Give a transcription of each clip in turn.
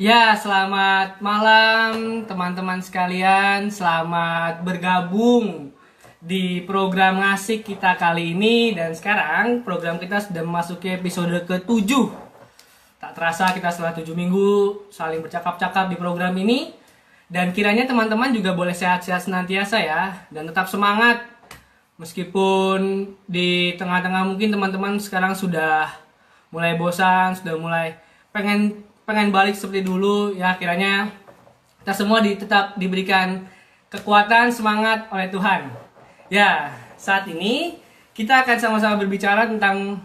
Ya, selamat malam teman-teman sekalian. Selamat bergabung di program ngasih kita kali ini. Dan sekarang program kita sudah memasuki episode ke-7. Tak terasa kita setelah 7 minggu saling bercakap-cakap di program ini. Dan kiranya teman-teman juga boleh sehat-sehat senantiasa ya. Dan tetap semangat. Meskipun di tengah-tengah mungkin teman-teman sekarang sudah mulai bosan, sudah mulai pengen balik seperti dulu ya, kiranya kita semua tetap diberikan kekuatan, semangat oleh Tuhan. Ya, saat ini kita akan sama-sama berbicara tentang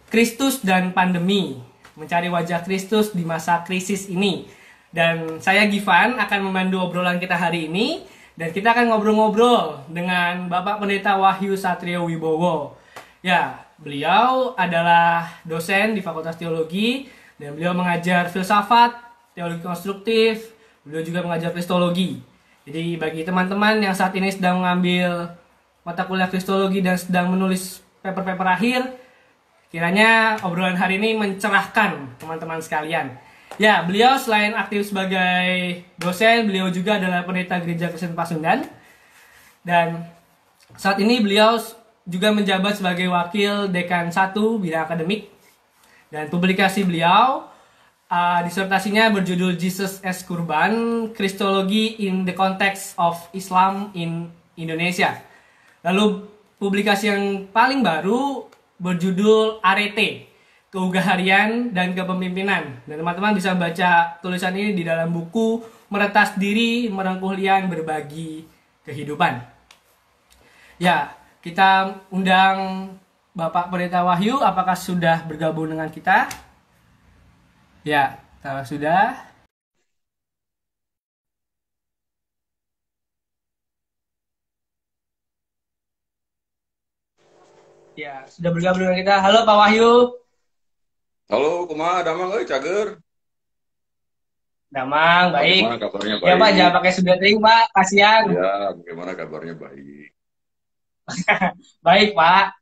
Kristus dan pandemi, mencari wajah Kristus di masa krisis ini. Dan saya Givan akan memandu obrolan kita hari ini, dan kita akan ngobrol-ngobrol dengan Bapak Pendeta Wahyu Satrio Wibowo. Ya, beliau adalah dosen di Fakultas Teologi. Dan beliau mengajar filsafat, teologi konstruktif, beliau juga mengajar kristologi. Jadi bagi teman-teman yang saat ini sedang mengambil mata kuliah kristologi dan sedang menulis paper-paper akhir, kiranya obrolan hari ini mencerahkan teman-teman sekalian. Ya, beliau selain aktif sebagai dosen, beliau juga adalah pendeta Gereja Kristen Pasundan. Dan saat ini beliau juga menjabat sebagai wakil dekan 1 bidang akademik. Dan publikasi beliau, disertasinya berjudul Jesus as Kurban, Kristologi in the Context of Islam in Indonesia. Lalu publikasi yang paling baru berjudul Arete, Keugah Harian dan Kepemimpinan. Dan teman-teman bisa baca tulisan ini di dalam buku Meretas Diri, Merengkuh Lian, Berbagi Kehidupan. Ya, kita undang Bapak Pendeta Wahyu, apakah sudah bergabung dengan kita? Ya, kalau sudah. Ya, sudah bergabung dengan kita. Halo Pak Wahyu. Halo, kumaha damang euy cager. Damang, baik. Bagaimana kabarnya Ya Pak, jangan baik? pakai sudah tering Pak, kasihan. Ya, bagaimana kabarnya baik? Baik Pak.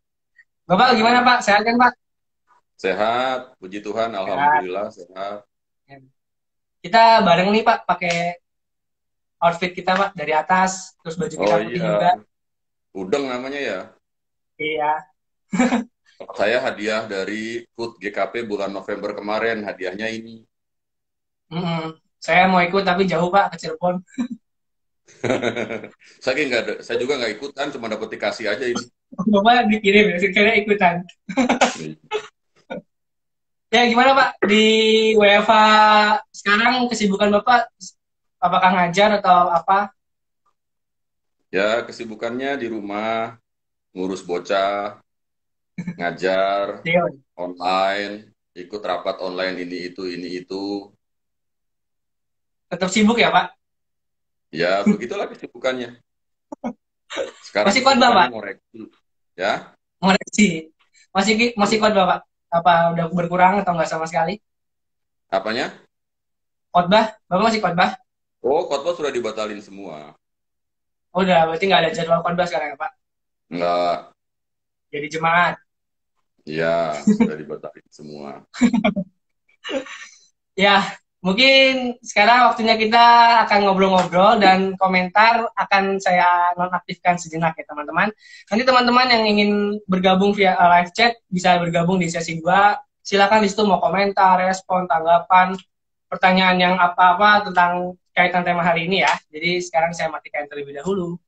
Bapak gimana Ya, Pak? Sehat kan Pak? sehat, puji Tuhan, Sehat. alhamdulillah sehat. Kita bareng nih Pak, pakai outfit kita Pak, dari atas, terus baju kita Oh putih iya, juga. udeng namanya ya. Iya. Saya hadiah dari HUT GKP bulan November kemarin, hadiahnya ini. Saya mau ikut tapi jauh Pak, ke Cirebon. Saya juga nggak ikutan, cuma dapat dikasih aja ini. Bapak dikirim ya, kira ikutan. Ya gimana Pak, di WFH sekarang kesibukan Bapak, apakah ngajar atau apa? Ya, kesibukannya di rumah, ngurus bocah, ngajar, Deon. online, ikut rapat online ini itu. Tetap sibuk ya Pak? Ya, begitulah kesibukannya. Sekarang Masih khotbah Pak? kesibukannya mau rekrut. Ya, Ngoreksi. Masih khotbah Pak? Apa udah berkurang atau nggak sama sekali? apanya? Khotbah? Bapak masih khotbah? Oh, khotbah sudah dibatalin semua. Oh, udah, berarti nggak ada jadwal khotbah sekarang ya Pak? Enggak, Jadi jemaat. ya, sudah dibatalin semua. Ya, mungkin sekarang waktunya kita akan ngobrol-ngobrol dan komentar akan saya nonaktifkan sejenak ya teman-teman. Nanti teman-teman yang ingin bergabung via live chat bisa bergabung di sesi 2. Silakan di situ mau komentar, respon, tanggapan, pertanyaan yang apa-apa tentang kaitan tema hari ini ya. Jadi sekarang saya matikan terlebih dahulu.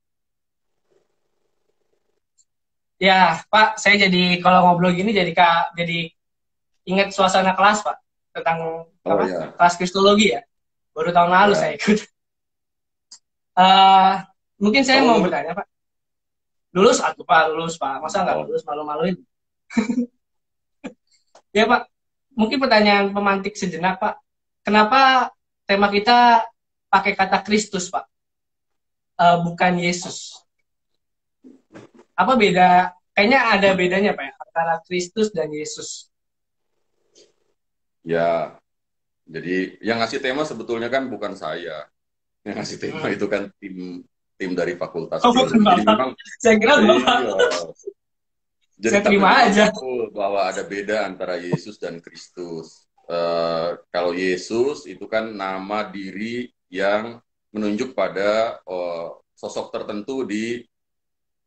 Ya, Pak, saya jadi kalau ngobrol gini jadi ingat suasana kelas, Pak, tentang Oh apa? ya, Kelas kristologi ya. Baru tahun lalu saya ya. ikut. Eh, mungkin saya Kamu mau lulus? bertanya, Pak. Lulus atau Pak, lulus, Pak. Masa nggak Oh, lulus malu-maluin? Ya, Pak. Mungkin pertanyaan pemantik sejenak, Pak. Kenapa tema kita pakai kata Kristus, Pak? Bukan Yesus. Apa beda? Kayaknya ada bedanya, Pak, ya, antara Kristus dan Yesus. ya. Jadi yang ngasih tema sebetulnya kan bukan saya. Yang ngasih tema Hmm. itu kan tim dari Fakultas Oh, bukan Teologi. Jadi Bapak. memang Saya kira Bapak. iya. Jadi Saya tapi terima memang aja. betul bahwa ada beda antara Yesus dan Kristus. Kalau Yesus itu kan nama diri yang menunjuk pada sosok tertentu di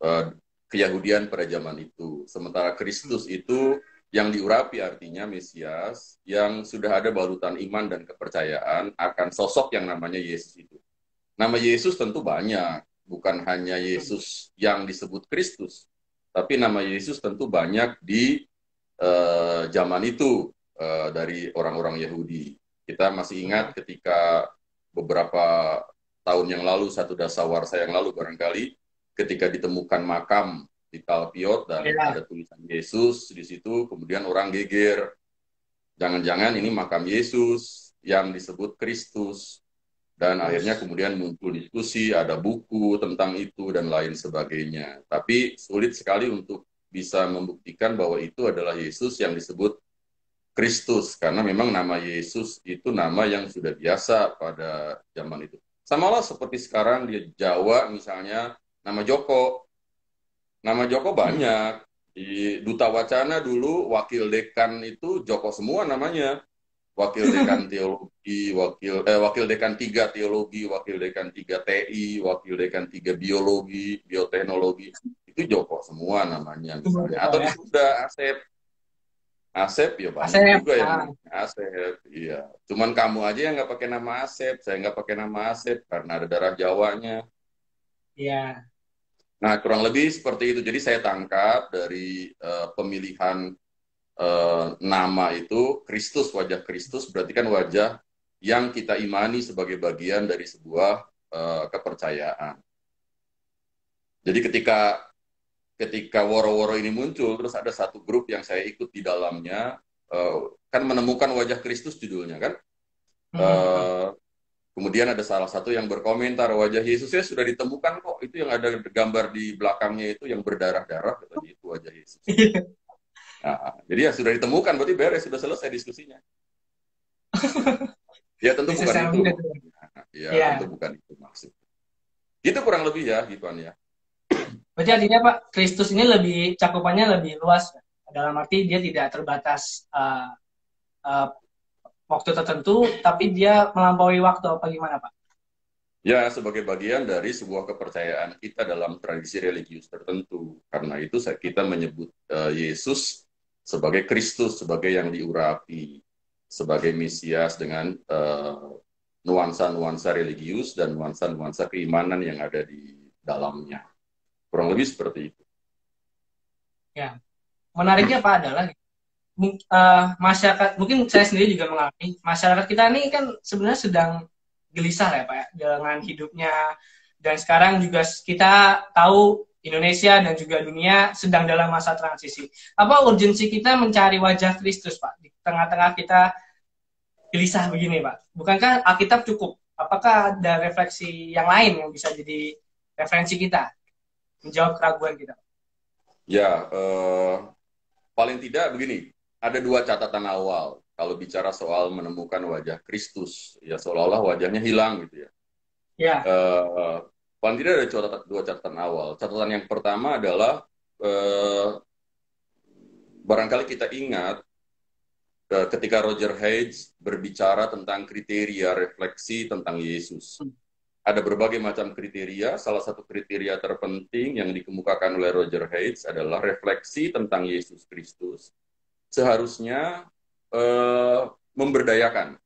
uh, keyahudian pada zaman itu. Sementara Kristus itu yang diurapi artinya Mesias yang sudah ada balutan iman dan kepercayaan akan sosok yang namanya Yesus itu. Nama Yesus tentu banyak, bukan hanya Yesus yang disebut Kristus, tapi nama Yesus tentu banyak di zaman itu dari orang-orang Yahudi. Kita masih ingat ketika beberapa tahun yang lalu, satu dasawarsa yang lalu barangkali, ketika ditemukan makam di Talpiot dan Ya. ada tulisan Yesus di situ, kemudian orang geger, jangan-jangan ini makam Yesus yang disebut Kristus. Dan akhirnya Terus. kemudian muncul diskusi, ada buku tentang itu dan lain sebagainya. Tapi sulit sekali untuk bisa membuktikan bahwa itu adalah Yesus yang disebut Kristus. Karena memang nama Yesus itu nama yang sudah biasa pada zaman itu. Sama lah seperti sekarang di Jawa misalnya nama Joko. Nama Joko banyak. Di Duta Wacana dulu wakil dekan itu Joko semua namanya. Wakil dekan teologi, wakil dekan 3 teologi, wakil dekan 3 TI, wakil dekan 3 biologi, bioteknologi. Itu Joko semua namanya misalnya. Atau di Ya. Sunda Asep. Asep ya banyak Asep. juga yang Ah, namanya Asep. Iya. Cuman kamu aja yang nggak pakai nama Asep. Saya nggak pakai nama Asep karena ada darah Jawanya. iya. Nah, kurang lebih seperti itu. Jadi saya tangkap dari pemilihan nama itu Kristus, wajah Kristus berarti kan wajah yang kita imani sebagai bagian dari sebuah kepercayaan. Jadi ketika ketika woro-woro ini muncul, terus ada satu grup yang saya ikut di dalamnya, kan menemukan wajah Kristus judulnya kan. Hmm. Uh, Kemudian ada salah satu yang berkomentar wajah Yesusnya sudah ditemukan kok, itu yang ada gambar di belakangnya itu yang berdarah-darah katanya itu wajah Yesus. Nah, jadi ya sudah ditemukan berarti beres, sudah selesai diskusinya. Ya tentu Bisa bukan saya itu. lihat. Ya tentu Ya. bukan itu maksud. Itu kurang lebih ya, Gituan ya. Berarti artinya Pak, Kristus ini lebih cakupannya lebih luas. Dalam arti dia tidak terbatas uh, waktu tertentu, tapi dia melampaui waktu apa gimana Pak? Ya, sebagai bagian dari sebuah kepercayaan kita dalam tradisi religius tertentu. Karena itu kita menyebut Yesus sebagai Kristus, sebagai yang diurapi, sebagai Mesias dengan nuansa-nuansa religius dan nuansa-nuansa keimanan yang ada di dalamnya. Kurang lebih seperti itu. Ya, menariknya Pak adalah masyarakat, mungkin saya sendiri juga mengalami, masyarakat kita ini kan sebenarnya sedang gelisah ya Pak ya, dengan hidupnya, dan sekarang juga kita tahu Indonesia dan juga dunia sedang dalam masa transisi. Apa urgensi kita mencari wajah Kristus Pak di tengah-tengah kita gelisah begini Pak? Bukankah Alkitab cukup? Apakah ada refleksi yang lain yang bisa jadi referensi kita menjawab keraguan kita? Ya, paling tidak begini, ada dua catatan awal kalau bicara soal menemukan wajah Kristus. Ya, seolah-olah wajahnya hilang gitu ya. Ya, Eh, Paling tidak ada dua catatan awal. Catatan yang pertama adalah barangkali kita ingat ketika Roger Hayes berbicara tentang kriteria refleksi tentang Yesus. Ada berbagai macam kriteria. Salah satu kriteria terpenting yang dikemukakan oleh Roger Hayes adalah refleksi tentang Yesus Kristus seharusnya memberdayakan,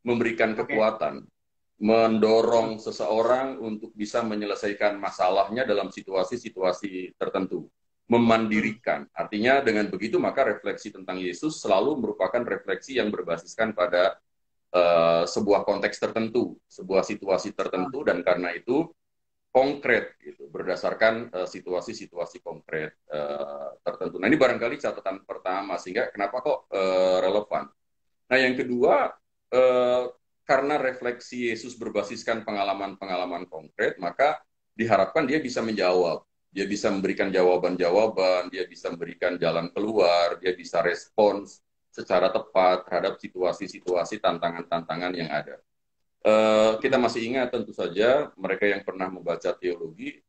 memberikan oke. kekuatan, mendorong seseorang untuk bisa menyelesaikan masalahnya dalam situasi-situasi tertentu. Memandirikan. Artinya dengan begitu maka refleksi tentang Yesus selalu merupakan refleksi yang berbasiskan pada sebuah konteks tertentu, sebuah situasi tertentu, dan karena itu konkret gitu, berdasarkan situasi-situasi konkret tertentu. Nah ini barangkali catatan pertama, sehingga kenapa kok relevan. Nah yang kedua, karena refleksi Yesus berbasiskan pengalaman-pengalaman konkret, maka diharapkan dia bisa menjawab. Dia bisa memberikan jawaban-jawaban, dia bisa memberikan jalan keluar, dia bisa respons secara tepat terhadap situasi-situasi tantangan-tantangan yang ada. Kita masih ingat tentu saja mereka yang pernah membaca teologi,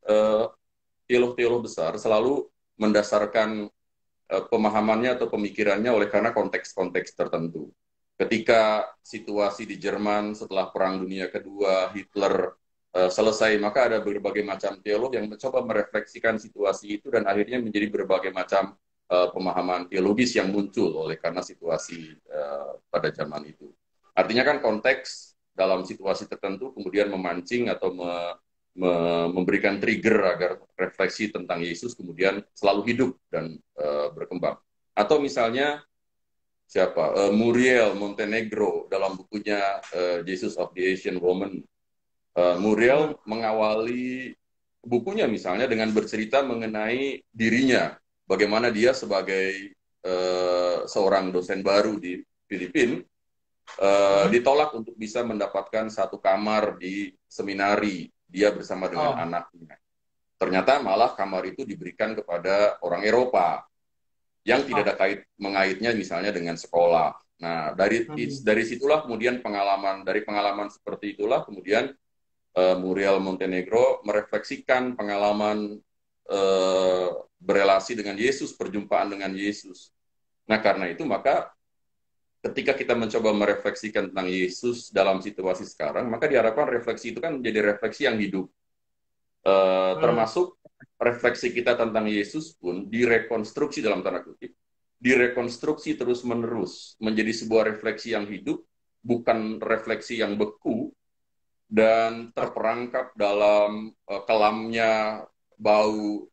teolog-teolog besar selalu mendasarkan pemahamannya atau pemikirannya oleh karena konteks-konteks tertentu. Ketika situasi di Jerman setelah Perang Dunia Kedua, Hitler selesai, maka ada berbagai macam teolog yang mencoba merefleksikan situasi itu dan akhirnya menjadi berbagai macam pemahaman teologis yang muncul oleh karena situasi pada zaman itu. Artinya kan konteks dalam situasi tertentu kemudian memancing atau memberikan trigger agar refleksi tentang Yesus kemudian selalu hidup dan berkembang. Atau misalnya Muriel Montenegro dalam bukunya Jesus of the Asian Woman. Muriel mengawali bukunya misalnya dengan bercerita mengenai dirinya, bagaimana dia sebagai seorang dosen baru di Filipina ditolak untuk bisa mendapatkan satu kamar di seminari dia bersama dengan anaknya. Ternyata malah kamar itu diberikan kepada orang Eropa yang tidak ada mengaitnya misalnya dengan sekolah. Nah, dari situlah kemudian dari pengalaman seperti itulah kemudian Muriel Montenegro merefleksikan pengalaman berelasi dengan Yesus, perjumpaan dengan Yesus. Nah, karena itu maka ketika kita mencoba merefleksikan tentang Yesus dalam situasi sekarang, maka diharapkan refleksi itu kan menjadi refleksi yang hidup. Termasuk refleksi kita tentang Yesus pun direkonstruksi dalam tanda kutip, direkonstruksi terus-menerus menjadi sebuah refleksi yang hidup, bukan refleksi yang beku dan terperangkap dalam kelamnya bau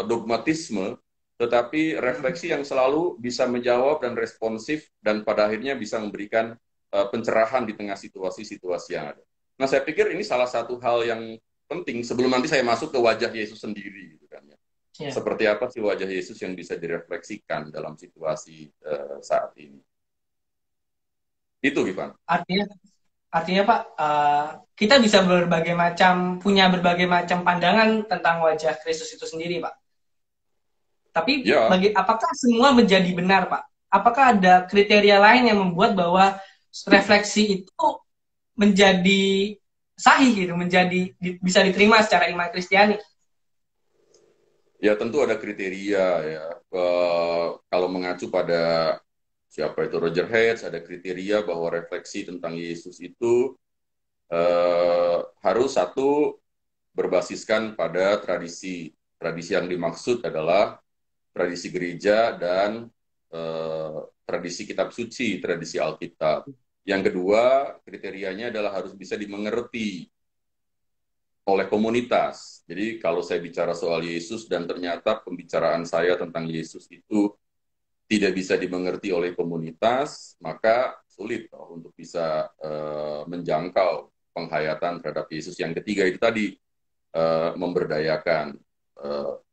dogmatisme, tetapi refleksi yang selalu bisa menjawab dan responsif dan pada akhirnya bisa memberikan pencerahan di tengah situasi-situasi yang ada. Nah, saya pikir ini salah satu hal yang penting sebelum nanti saya masuk ke wajah Yesus sendiri, gitu kan ya. Yeah. Seperti apa sih wajah Yesus yang bisa direfleksikan dalam situasi saat ini? Itu, Ivan. Artinya Pak, kita bisa punya berbagai macam pandangan tentang wajah Kristus itu sendiri, Pak. Tapi apakah semua menjadi benar, Pak? Apakah ada kriteria lain yang membuat bahwa refleksi itu menjadi sahih gitu, bisa diterima secara iman Kristiani? Ya tentu ada kriteria ya. Kalau mengacu pada siapa itu Roger Hayes, ada kriteria bahwa refleksi tentang Yesus itu harus satu berbasiskan pada tradisi. Tradisi yang dimaksud adalah tradisi gereja dan tradisi kitab suci, tradisi Alkitab. Yang kedua, kriterianya adalah harus bisa dimengerti oleh komunitas. Jadi kalau saya bicara soal Yesus dan ternyata pembicaraan saya tentang Yesus itu tidak bisa dimengerti oleh komunitas, maka sulit untuk bisa menjangkau penghayatan terhadap Yesus. Yang ketiga itu tadi, memberdayakan.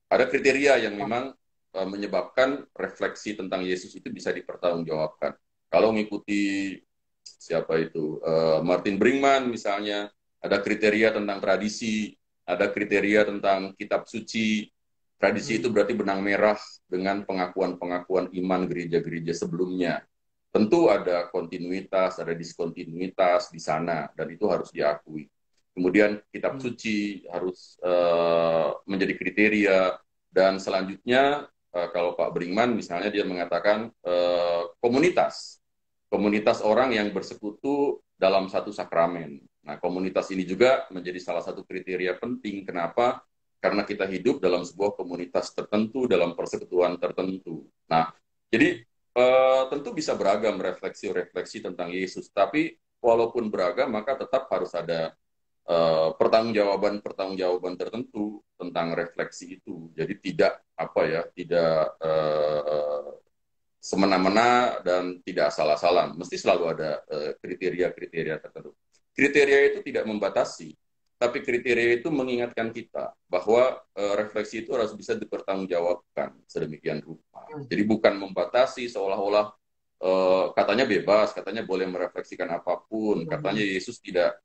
Ada kriteria yang memang menyebabkan refleksi tentang Yesus itu bisa dipertanggungjawabkan. Kalau mengikuti Martin Brinkmann misalnya, ada kriteria tentang tradisi, ada kriteria tentang kitab suci. Tradisi itu berarti benang merah dengan pengakuan-pengakuan iman gereja-gereja sebelumnya. Tentu ada kontinuitas, ada diskontinuitas di sana, dan itu harus diakui. Kemudian kitab suci harus menjadi kriteria, dan selanjutnya kalau Pak Brinkmann misalnya dia mengatakan komunitas orang yang bersekutu dalam satu sakramen. Nah, komunitas ini juga menjadi salah satu kriteria penting. Kenapa? Karena kita hidup dalam sebuah komunitas tertentu, dalam persekutuan tertentu. Nah, jadi tentu bisa beragam refleksi-refleksi tentang Yesus, tapi walaupun beragam, maka tetap harus ada pertanggungjawaban tertentu tentang refleksi itu. Jadi tidak semena-mena dan tidak asal-asalan. Mesti selalu ada kriteria-kriteria tertentu. Kriteria itu tidak membatasi, tapi kriteria itu mengingatkan kita bahwa refleksi itu harus bisa dipertanggungjawabkan sedemikian rupa. Jadi bukan membatasi seolah-olah katanya bebas, katanya boleh merefleksikan apapun, katanya Yesus tidak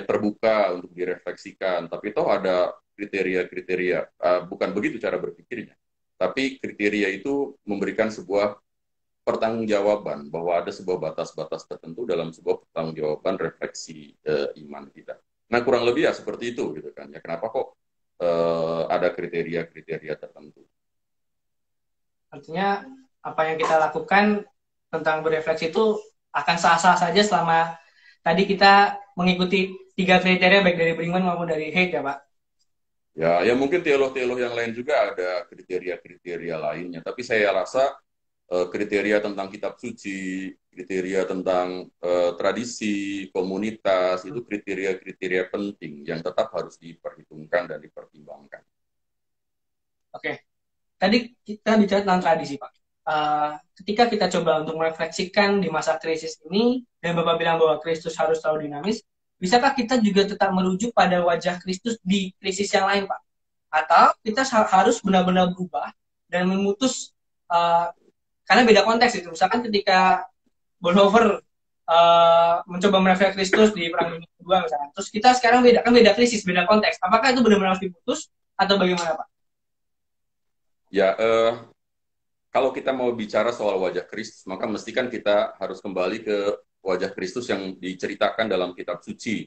terbuka untuk direfleksikan, tapi toh ada kriteria-kriteria. Bukan begitu cara berpikirnya, tapi kriteria itu memberikan sebuah pertanggungjawaban bahwa ada sebuah batas-batas tertentu dalam sebuah pertanggungjawaban refleksi iman kita. Nah, kurang lebih ya seperti itu gitu kan ya. Kenapa kok ada kriteria-kriteria tertentu? Artinya apa yang kita lakukan tentang berefleksi itu akan sah-sah saja selama tadi kita mengikuti 3 kriteria baik dari Brinkman maupun dari Haidt ya Pak. Ya mungkin teolog-teolog yang lain juga ada kriteria-kriteria lainnya. Tapi saya rasa kriteria tentang kitab suci, kriteria tentang tradisi, komunitas, itu kriteria-kriteria penting yang tetap harus diperhitungkan dan dipertimbangkan. Oke, tadi kita bicara tentang tradisi Pak. Ketika kita coba untuk merefleksikan di masa krisis ini, dan Bapak bilang bahwa Kristus harus selalu dinamis, bisakah kita juga tetap merujuk pada wajah Kristus di krisis yang lain Pak? Atau kita harus benar-benar berubah dan memutus, karena beda konteks itu. Misalkan ketika Bonhoeffer mencoba merefleksi Kristus di Perang Dunia Kedua misalnya, terus kita sekarang beda krisis, beda konteks. Apakah itu benar-benar harus diputus atau bagaimana Pak? Ya, kalau kita mau bicara soal wajah Kristus, maka mesti kan kita harus kembali ke wajah Kristus yang diceritakan dalam kitab suci.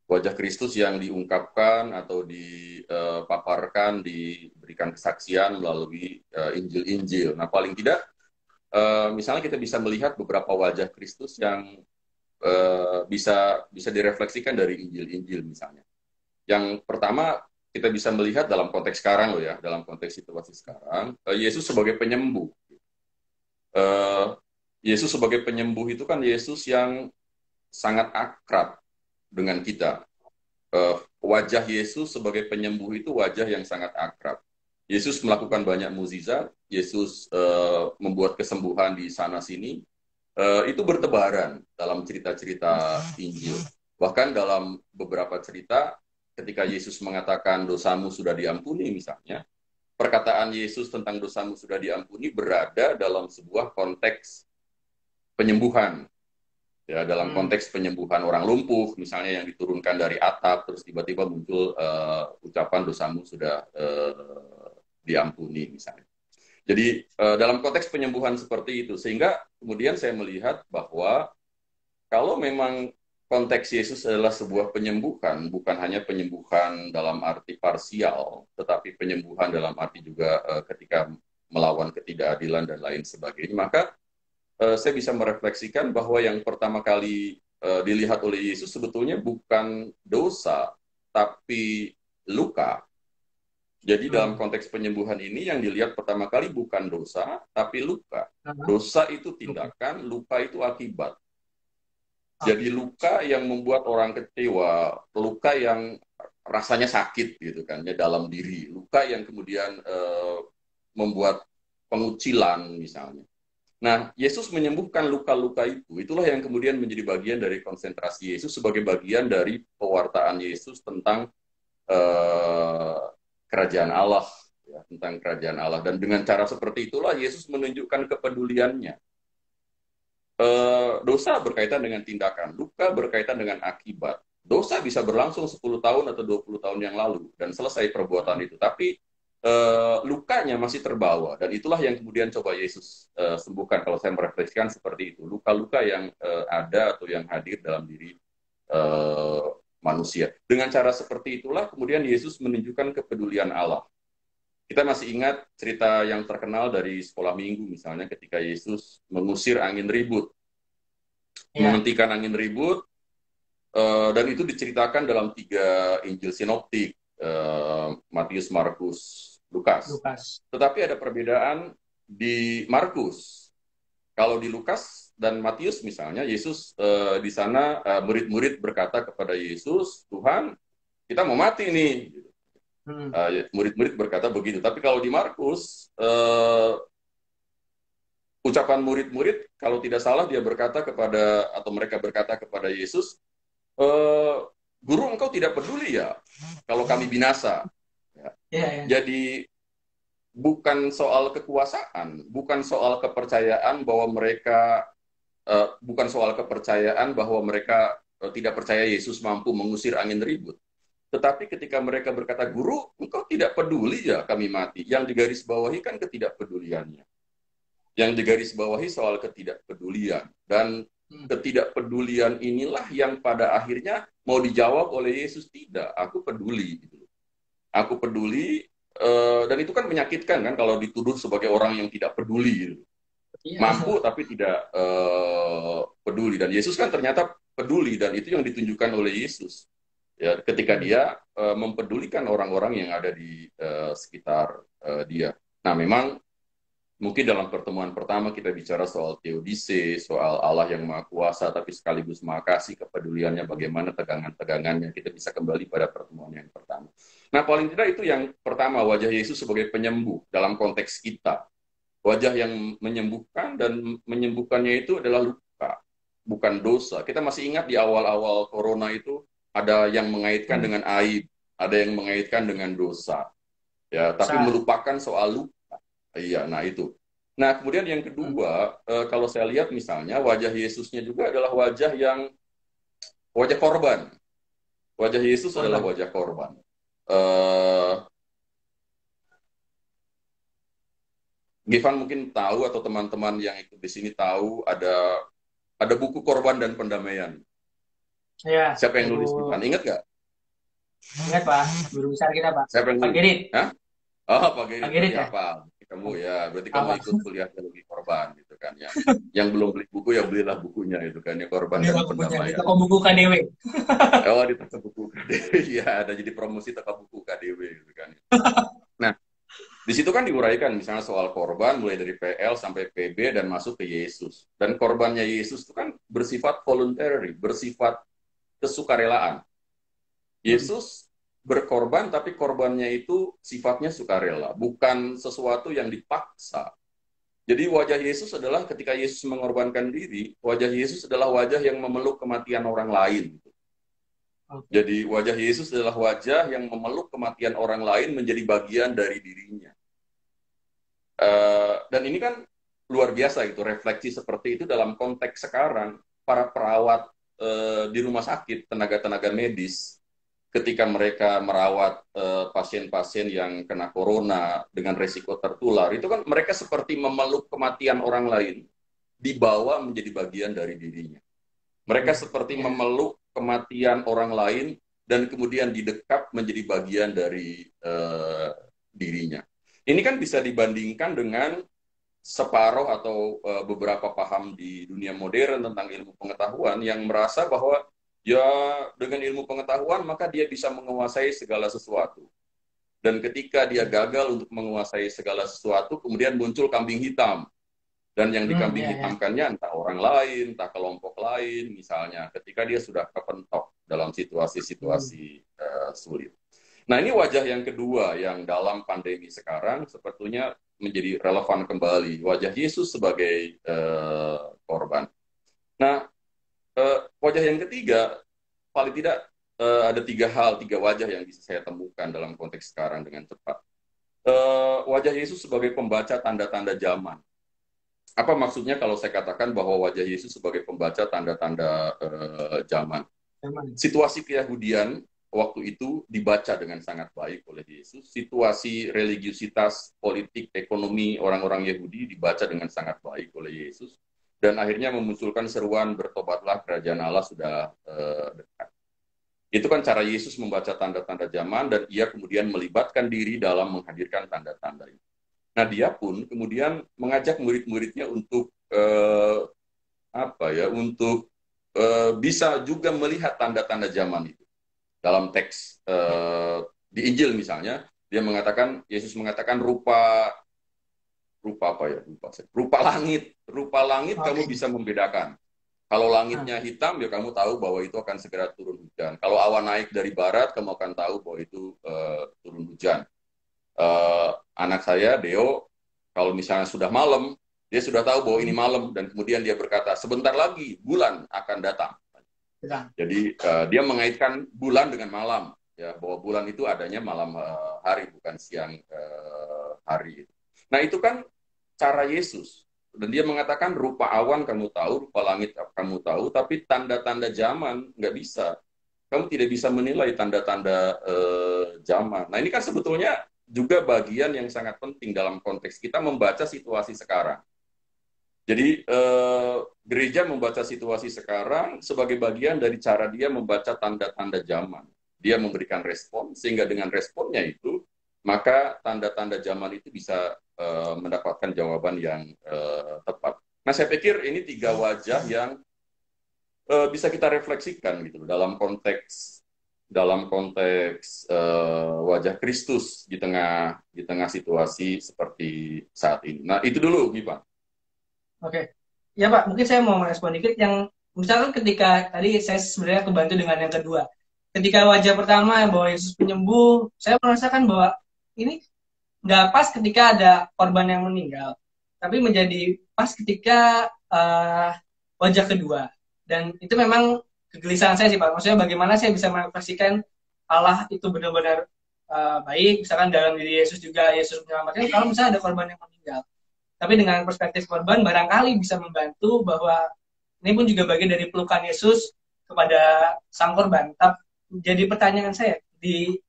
Wajah Kristus yang diungkapkan atau dipaparkan, diberikan kesaksian melalui Injil-Injil. Nah, paling tidak, misalnya kita bisa melihat beberapa wajah Kristus yang bisa direfleksikan dari Injil-Injil misalnya. Yang pertama, kita bisa melihat dalam konteks sekarang loh ya, dalam konteks situasi sekarang, Yesus sebagai penyembuh. Yesus sebagai penyembuh itu kan Yesus yang sangat akrab dengan kita. Wajah Yesus sebagai penyembuh itu wajah yang sangat akrab. Yesus melakukan banyak mukjizat, Yesus membuat kesembuhan di sana-sini, itu bertebaran dalam cerita-cerita Injil. Bahkan dalam beberapa cerita, ketika Yesus mengatakan dosamu sudah diampuni misalnya, perkataan Yesus tentang dosamu sudah diampuni berada dalam sebuah konteks penyembuhan. Ya, dalam konteks penyembuhan orang lumpuh, misalnya yang diturunkan dari atap, terus tiba-tiba muncul ucapan dosamu sudah diampuni misalnya. Jadi dalam konteks penyembuhan seperti itu, sehingga kemudian saya melihat bahwa kalau memang konteks Yesus adalah sebuah penyembuhan, bukan hanya penyembuhan dalam arti parsial, tetapi penyembuhan dalam arti juga ketika melawan ketidakadilan dan lain sebagainya, maka saya bisa merefleksikan bahwa yang pertama kali dilihat oleh Yesus sebetulnya bukan dosa, tapi luka. Jadi dalam konteks penyembuhan ini yang dilihat pertama kali bukan dosa, tapi luka. Dosa itu tindakan, luka itu akibat. Jadi luka yang membuat orang kecewa, luka yang rasanya sakit gitu kan ya dalam diri, luka yang kemudian membuat pengucilan misalnya. Nah, Yesus menyembuhkan luka-luka itu, itulah yang kemudian menjadi bagian dari konsentrasi Yesus sebagai bagian dari pewartaan Yesus tentang kerajaan Allah, ya, tentang kerajaan Allah. Dan dengan cara seperti itulah Yesus menunjukkan kepeduliannya. Dosa berkaitan dengan tindakan, luka berkaitan dengan akibat. Dosa bisa berlangsung 10 tahun atau 20 tahun yang lalu dan selesai perbuatan itu, tapi lukanya masih terbawa, dan itulah yang kemudian coba Yesus sembuhkan. Kalau saya merefleksikan seperti itu, luka-luka yang ada atau yang hadir dalam diri manusia. Dengan cara seperti itulah kemudian Yesus menunjukkan kepedulian Allah. Kita masih ingat cerita yang terkenal dari sekolah minggu misalnya ketika Yesus mengusir angin ribut, menghentikan angin ribut, dan itu diceritakan dalam 3 Injil sinoptik, Matius, Markus, Lukas. Tetapi ada perbedaan di Markus. Kalau di Lukas dan Matius misalnya, Yesus di sana murid-murid berkata kepada Yesus, Tuhan, kita mau mati nih. Murid-murid berkata begitu. Tapi kalau di Markus, ucapan murid-murid, kalau tidak salah dia berkata kepada, atau mereka berkata kepada Yesus, Guru, engkau tidak peduli ya kalau kami binasa. Jadi bukan soal kekuasaan, bukan soal kepercayaan bahwa mereka tidak percaya Yesus mampu mengusir angin ribut. Tetapi ketika mereka berkata, Guru, engkau tidak peduli ya kami mati. Yang digarisbawahi kan ketidakpeduliannya. Yang digarisbawahi soal ketidakpedulian. Dan ketidakpedulian inilah yang pada akhirnya mau dijawab oleh Yesus. Tidak, aku peduli. Aku peduli, dan itu kan menyakitkan kan kalau dituduh sebagai orang yang tidak peduli. Iya. mampu tapi tidak peduli. Dan Yesus kan ternyata peduli, dan itu yang ditunjukkan oleh Yesus. Ya, ketika Hmm. dia mempedulikan orang-orang yang ada di sekitar dia. Nah, memang mungkin dalam pertemuan pertama kita bicara soal teodise, soal Allah yang Maha Kuasa, tapi sekaligus Maha Kasih, kepeduliannya, bagaimana tegangan-tegangannya. Kita bisa kembali pada pertemuan yang pertama. Nah, paling tidak itu yang pertama, wajah Yesus sebagai penyembuh dalam konteks kita. Wajah yang menyembuhkan, dan menyembuhkannya itu adalah luka, bukan dosa. Kita masih ingat di awal-awal corona itu ada yang mengaitkan Hmm. dengan aib, ada yang mengaitkan dengan dosa. Ya, tapi Sah. melupakan soal luka. Iya, nah itu. Nah, kemudian yang Hmm. kedua, kalau saya lihat misalnya wajah Yesusnya juga adalah wajah yang wajah korban. Wajah Yesus adalah Korban. wajah korban. Eh, Givan mungkin tahu, atau teman-teman yang ikut di sini tahu, ada buku Korban dan Pendamaian. Ya, Siapa yang guru nulis, Givan? Ingat nggak? ingat Pak, guru besar kita Pak. Siapa yang Pak nulis? Gerit. Hah? Oh, Pak Pak Gerit, Gerit berarti ya. apa? Kamu ya, berarti kamu Apa? ikut kuliah teologi korban gitu kan ya. Yang belum beli buku ya belilah bukunya itu kan ya, Korban Ini dan Pak bukunya di Pendamaian. toko buku KDW. Oh, di toko buku KDW ya, ada jadi promosi toko buku KDW gitu kan. Nah, di situ kan diuraikan misalnya soal korban mulai dari PL sampai PB dan masuk ke Yesus. Dan korbannya Yesus itu kan bersifat voluntary, bersifat kesukarelaan. Hmm. Yesus berkorban, tapi korbannya itu sifatnya sukarela, bukan sesuatu yang dipaksa. Jadi wajah Yesus adalah ketika Yesus mengorbankan diri, wajah Yesus adalah wajah yang memeluk kematian orang lain. Oke. Jadi wajah Yesus adalah wajah yang memeluk kematian orang lain menjadi bagian dari dirinya. Dan ini kan luar biasa itu, refleksi seperti itu dalam konteks sekarang. Para perawat di rumah sakit, tenaga-tenaga medis, ketika mereka merawat pasien-pasien yang kena corona dengan resiko tertular, itu kan mereka seperti memeluk kematian orang lain, dibawa menjadi bagian dari dirinya. Mereka seperti Ya. memeluk kematian orang lain dan kemudian didekap menjadi bagian dari dirinya. Ini kan bisa dibandingkan dengan separuh atau beberapa paham di dunia modern tentang ilmu pengetahuan yang merasa bahwa ya dengan ilmu pengetahuan maka dia bisa menguasai segala sesuatu. Dan ketika dia gagal untuk menguasai segala sesuatu, kemudian muncul kambing hitam. Dan yang dikambing Ya, ya. hitamkannya entah orang lain, entah kelompok lain, misalnya ketika dia sudah kepentok dalam Hmm. situasi-situasi sulit. Nah, ini wajah yang kedua yang dalam pandemi sekarang sebetulnya menjadi relevan kembali. Wajah Yesus sebagai korban. Nah, wajah yang ketiga, paling tidak ada tiga hal, tiga wajah yang bisa saya temukan dalam konteks sekarang dengan cepat. Wajah Yesus sebagai pembaca tanda-tanda zaman. Apa maksudnya kalau saya katakan bahwa wajah Yesus sebagai pembaca tanda-tanda zaman? Aman. Situasi keyahudian waktu itu dibaca dengan sangat baik oleh Yesus. Situasi religiusitas, politik, ekonomi orang-orang Yahudi dibaca dengan sangat baik oleh Yesus. Dan akhirnya memunculkan seruan bertobatlah, kerajaan Allah sudah dekat. Itu kan cara Yesus membaca tanda-tanda zaman, dan ia kemudian melibatkan diri dalam menghadirkan tanda-tanda itu. Nah, dia pun kemudian mengajak murid-muridnya untuk untuk bisa juga melihat tanda-tanda zaman itu. Dalam teks di Injil misalnya, Yesus mengatakan rupa apa ya? Rupa langit kamu Oke. bisa membedakan. Kalau langitnya hitam, ya kamu tahu bahwa itu akan segera turun hujan. Kalau awan naik dari barat, kamu akan tahu bahwa itu turun hujan. Anak saya, Deo, kalau misalnya sudah malam, dia sudah tahu bahwa ini Hmm. malam, dan kemudian dia berkata, sebentar lagi bulan akan datang. Sedang. Jadi dia mengaitkan bulan dengan malam, ya, bahwa bulan itu adanya malam hari, bukan siang hari. Nah, itu kan cara Yesus. Dan dia mengatakan rupa awan kamu tahu, rupa langit kamu tahu, tapi tanda-tanda zaman nggak bisa. Kamu tidak bisa menilai tanda-tanda zaman. Nah, ini kan sebetulnya juga bagian yang sangat penting dalam konteks kita membaca situasi sekarang. Jadi gereja membaca situasi sekarang sebagai bagian dari cara dia membaca tanda-tanda zaman. Dia memberikan respon, sehingga dengan responnya itu, maka tanda-tanda zaman itu bisa mendapatkan jawaban yang tepat. Nah, saya pikir ini tiga wajah yang bisa kita refleksikan gitu dalam konteks wajah Kristus di tengah situasi seperti saat ini. Nah, itu dulu, Givan. Oke. Ya Pak, mungkin saya mau merespon dikit yang misalkan ketika tadi saya sebenarnya kebantu dengan yang kedua. Ketika wajah pertama bahwa Yesus penyembuh, saya merasakan bahwa ini nggak pas ketika ada korban yang meninggal, tapi menjadi pas ketika wajah kedua. Dan itu memang kegelisahan saya sih Pak. Maksudnya bagaimana saya bisa mengapresiasikan Allah itu benar-benar baik, misalkan dalam diri Yesus juga Yesus menyelamatkan, kalau misalnya ada korban yang meninggal. Tapi dengan perspektif korban barangkali bisa membantu bahwa ini pun juga bagian dari pelukan Yesus kepada sang korban. Tapi jadi pertanyaan saya di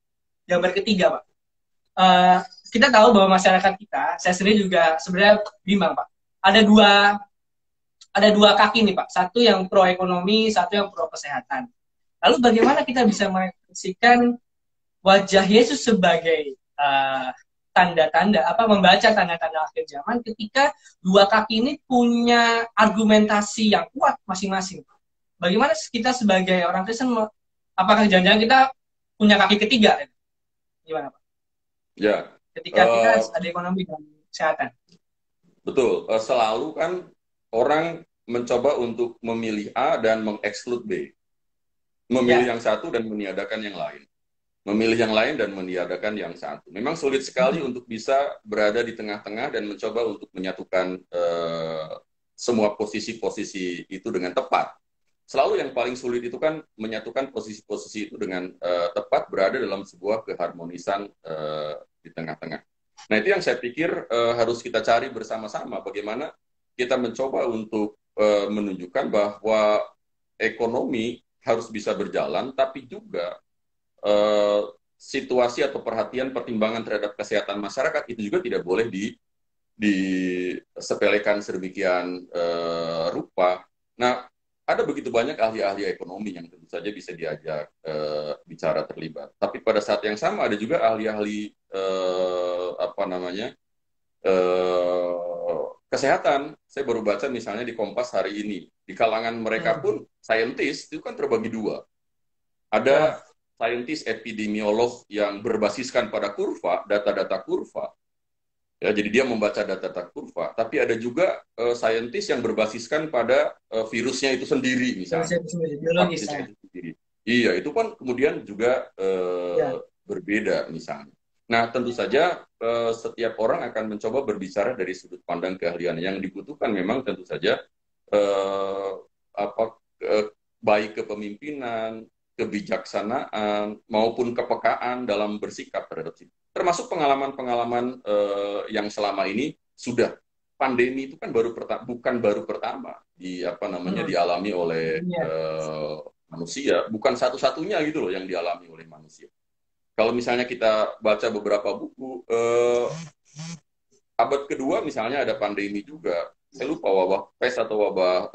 gambar ketiga Pak. Uh, kita tahu bahwa masyarakat kita, saya sendiri juga sebenarnya bimbang Pak. Ada dua kaki nih Pak. Satu yang pro ekonomi, satu yang pro kesehatan. Lalu bagaimana kita bisa mengekspresikan wajah Yesus sebagai tanda-tanda, membaca tanda-tanda akhir zaman ketika dua kaki ini punya argumentasi yang kuat masing-masing. Bagaimana kita sebagai orang Kristen, apakah jangan-jangan kita punya kaki ketiga? Gimana Pak? Ya. Ketika kita ada ekonomi dan kesehatan. Betul. Selalu kan orang mencoba untuk memilih A dan mengeksklud B. Memilih yang satu dan meniadakan yang lain. Memilih yang lain dan meniadakan yang satu. Memang sulit sekali untuk bisa berada di tengah-tengah dan mencoba untuk menyatukan semua posisi-posisi itu dengan tepat. Selalu yang paling sulit itu kan menyatukan posisi-posisi itu dengan tepat berada dalam sebuah keharmonisan di tengah-tengah. Nah, itu yang saya pikir harus kita cari bersama-sama. Bagaimana kita mencoba untuk menunjukkan bahwa ekonomi harus bisa berjalan, tapi juga situasi atau perhatian pertimbangan terhadap kesehatan masyarakat itu juga tidak boleh disepelekan sedemikian rupa. Nah, ada begitu banyak ahli-ahli ekonomi yang tentu saja bisa diajak bicara terlibat. Tapi pada saat yang sama ada juga ahli-ahli kesehatan. Saya baru baca misalnya di Kompas hari ini, di kalangan mereka pun saintis itu kan terbagi dua. Ada saintis epidemiolog yang berbasiskan pada kurva, data-data kurva. Ya, jadi dia membaca data-data kurva. Tapi ada juga saintis yang berbasiskan pada virusnya itu sendiri, misalnya. Biologis, Iya, itu kan kemudian juga berbeda, misalnya. Nah, tentu saja setiap orang akan mencoba berbicara dari sudut pandang keahlian. Yang dibutuhkan memang tentu saja baik kepemimpinan, kebijaksanaan, maupun kepekaan dalam bersikap terhadap itu. Termasuk pengalaman-pengalaman yang selama ini sudah pandemi itu kan bukan baru pertama dialami oleh manusia, bukan satu-satunya gitu loh yang dialami oleh manusia. Kalau misalnya kita baca beberapa buku, abad kedua misalnya ada pandemi juga. Saya lupa wabah pes atau wabah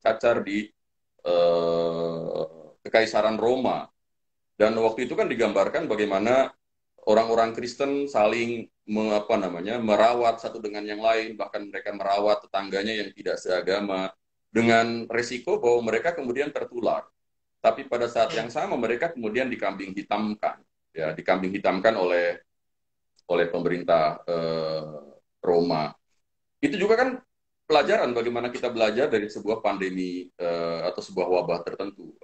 cacar di Kekaisaran Roma. Dan waktu itu kan digambarkan bagaimana orang-orang Kristen saling merawat satu dengan yang lain, bahkan mereka merawat tetangganya yang tidak seagama, dengan resiko bahwa mereka kemudian tertular. Tapi pada saat yang sama mereka kemudian dikambing hitamkan oleh pemerintah Roma. Itu juga kan pelajaran bagaimana kita belajar dari sebuah pandemi atau sebuah wabah tertentu.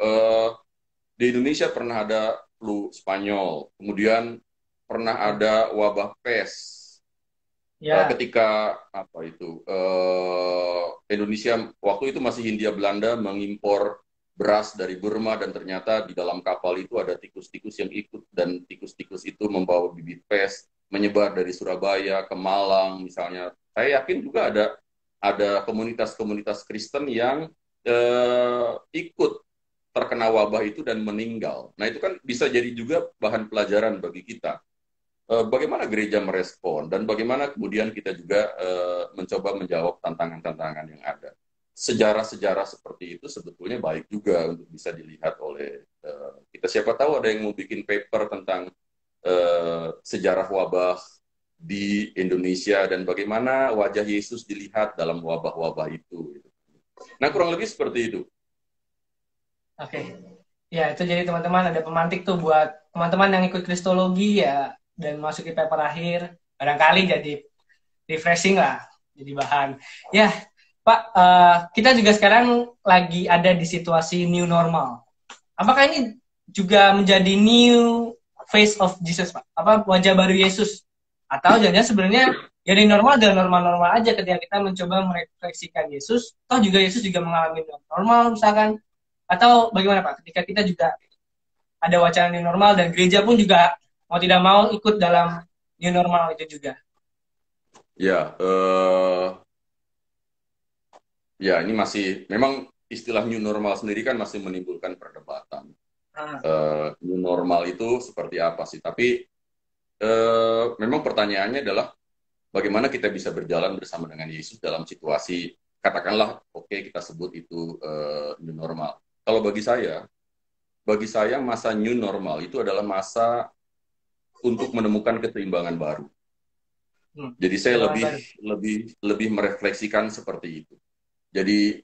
Di Indonesia pernah ada flu Spanyol, kemudian pernah ada wabah pes. Ketika Indonesia waktu itu masih Hindia Belanda mengimpor beras dari Burma, dan ternyata di dalam kapal itu ada tikus-tikus yang ikut, dan tikus-tikus itu membawa bibit pes menyebar dari Surabaya ke Malang misalnya. Saya yakin juga ada komunitas-komunitas Kristen yang ikut terkena wabah itu dan meninggal. Nah, itu kan bisa jadi juga bahan pelajaran bagi kita. Bagaimana gereja merespon dan bagaimana kemudian kita juga mencoba menjawab tantangan-tantangan yang ada. Sejarah-sejarah seperti itu sebetulnya baik juga untuk bisa dilihat oleh kita. Siapa tahu ada yang mau bikin paper tentang sejarah wabah di Indonesia dan bagaimana wajah Yesus dilihat dalam wabah-wabah itu. Nah, kurang lebih seperti itu. Oke. Ya, itu jadi teman-teman ada pemantik tuh buat teman-teman yang ikut kristologi ya dan masuki paper akhir. Barangkali jadi refreshing lah, jadi bahan. Ya, Pak, kita juga sekarang lagi ada di situasi new normal. Apakah ini juga menjadi new face of Jesus, Pak? Apa wajah baru Yesus? Atau jangan sebenarnya jadi normal dan normal-normal aja ketika kita mencoba merefleksikan Yesus, toh juga Yesus juga mengalami normal misalkan, atau bagaimana Pak? Ketika kita juga ada wacana new normal dan gereja pun juga mau tidak mau ikut dalam new normal itu juga. Ya, ya ini masih memang istilah new normal sendiri kan masih menimbulkan perdebatan. New normal itu seperti apa sih? Tapi memang pertanyaannya adalah bagaimana kita bisa berjalan bersama dengan Yesus dalam situasi katakanlah oke, kita sebut itu new normal. Kalau bagi saya masa new normal itu adalah masa untuk menemukan keseimbangan baru. Jadi saya lebih merefleksikan seperti itu. Jadi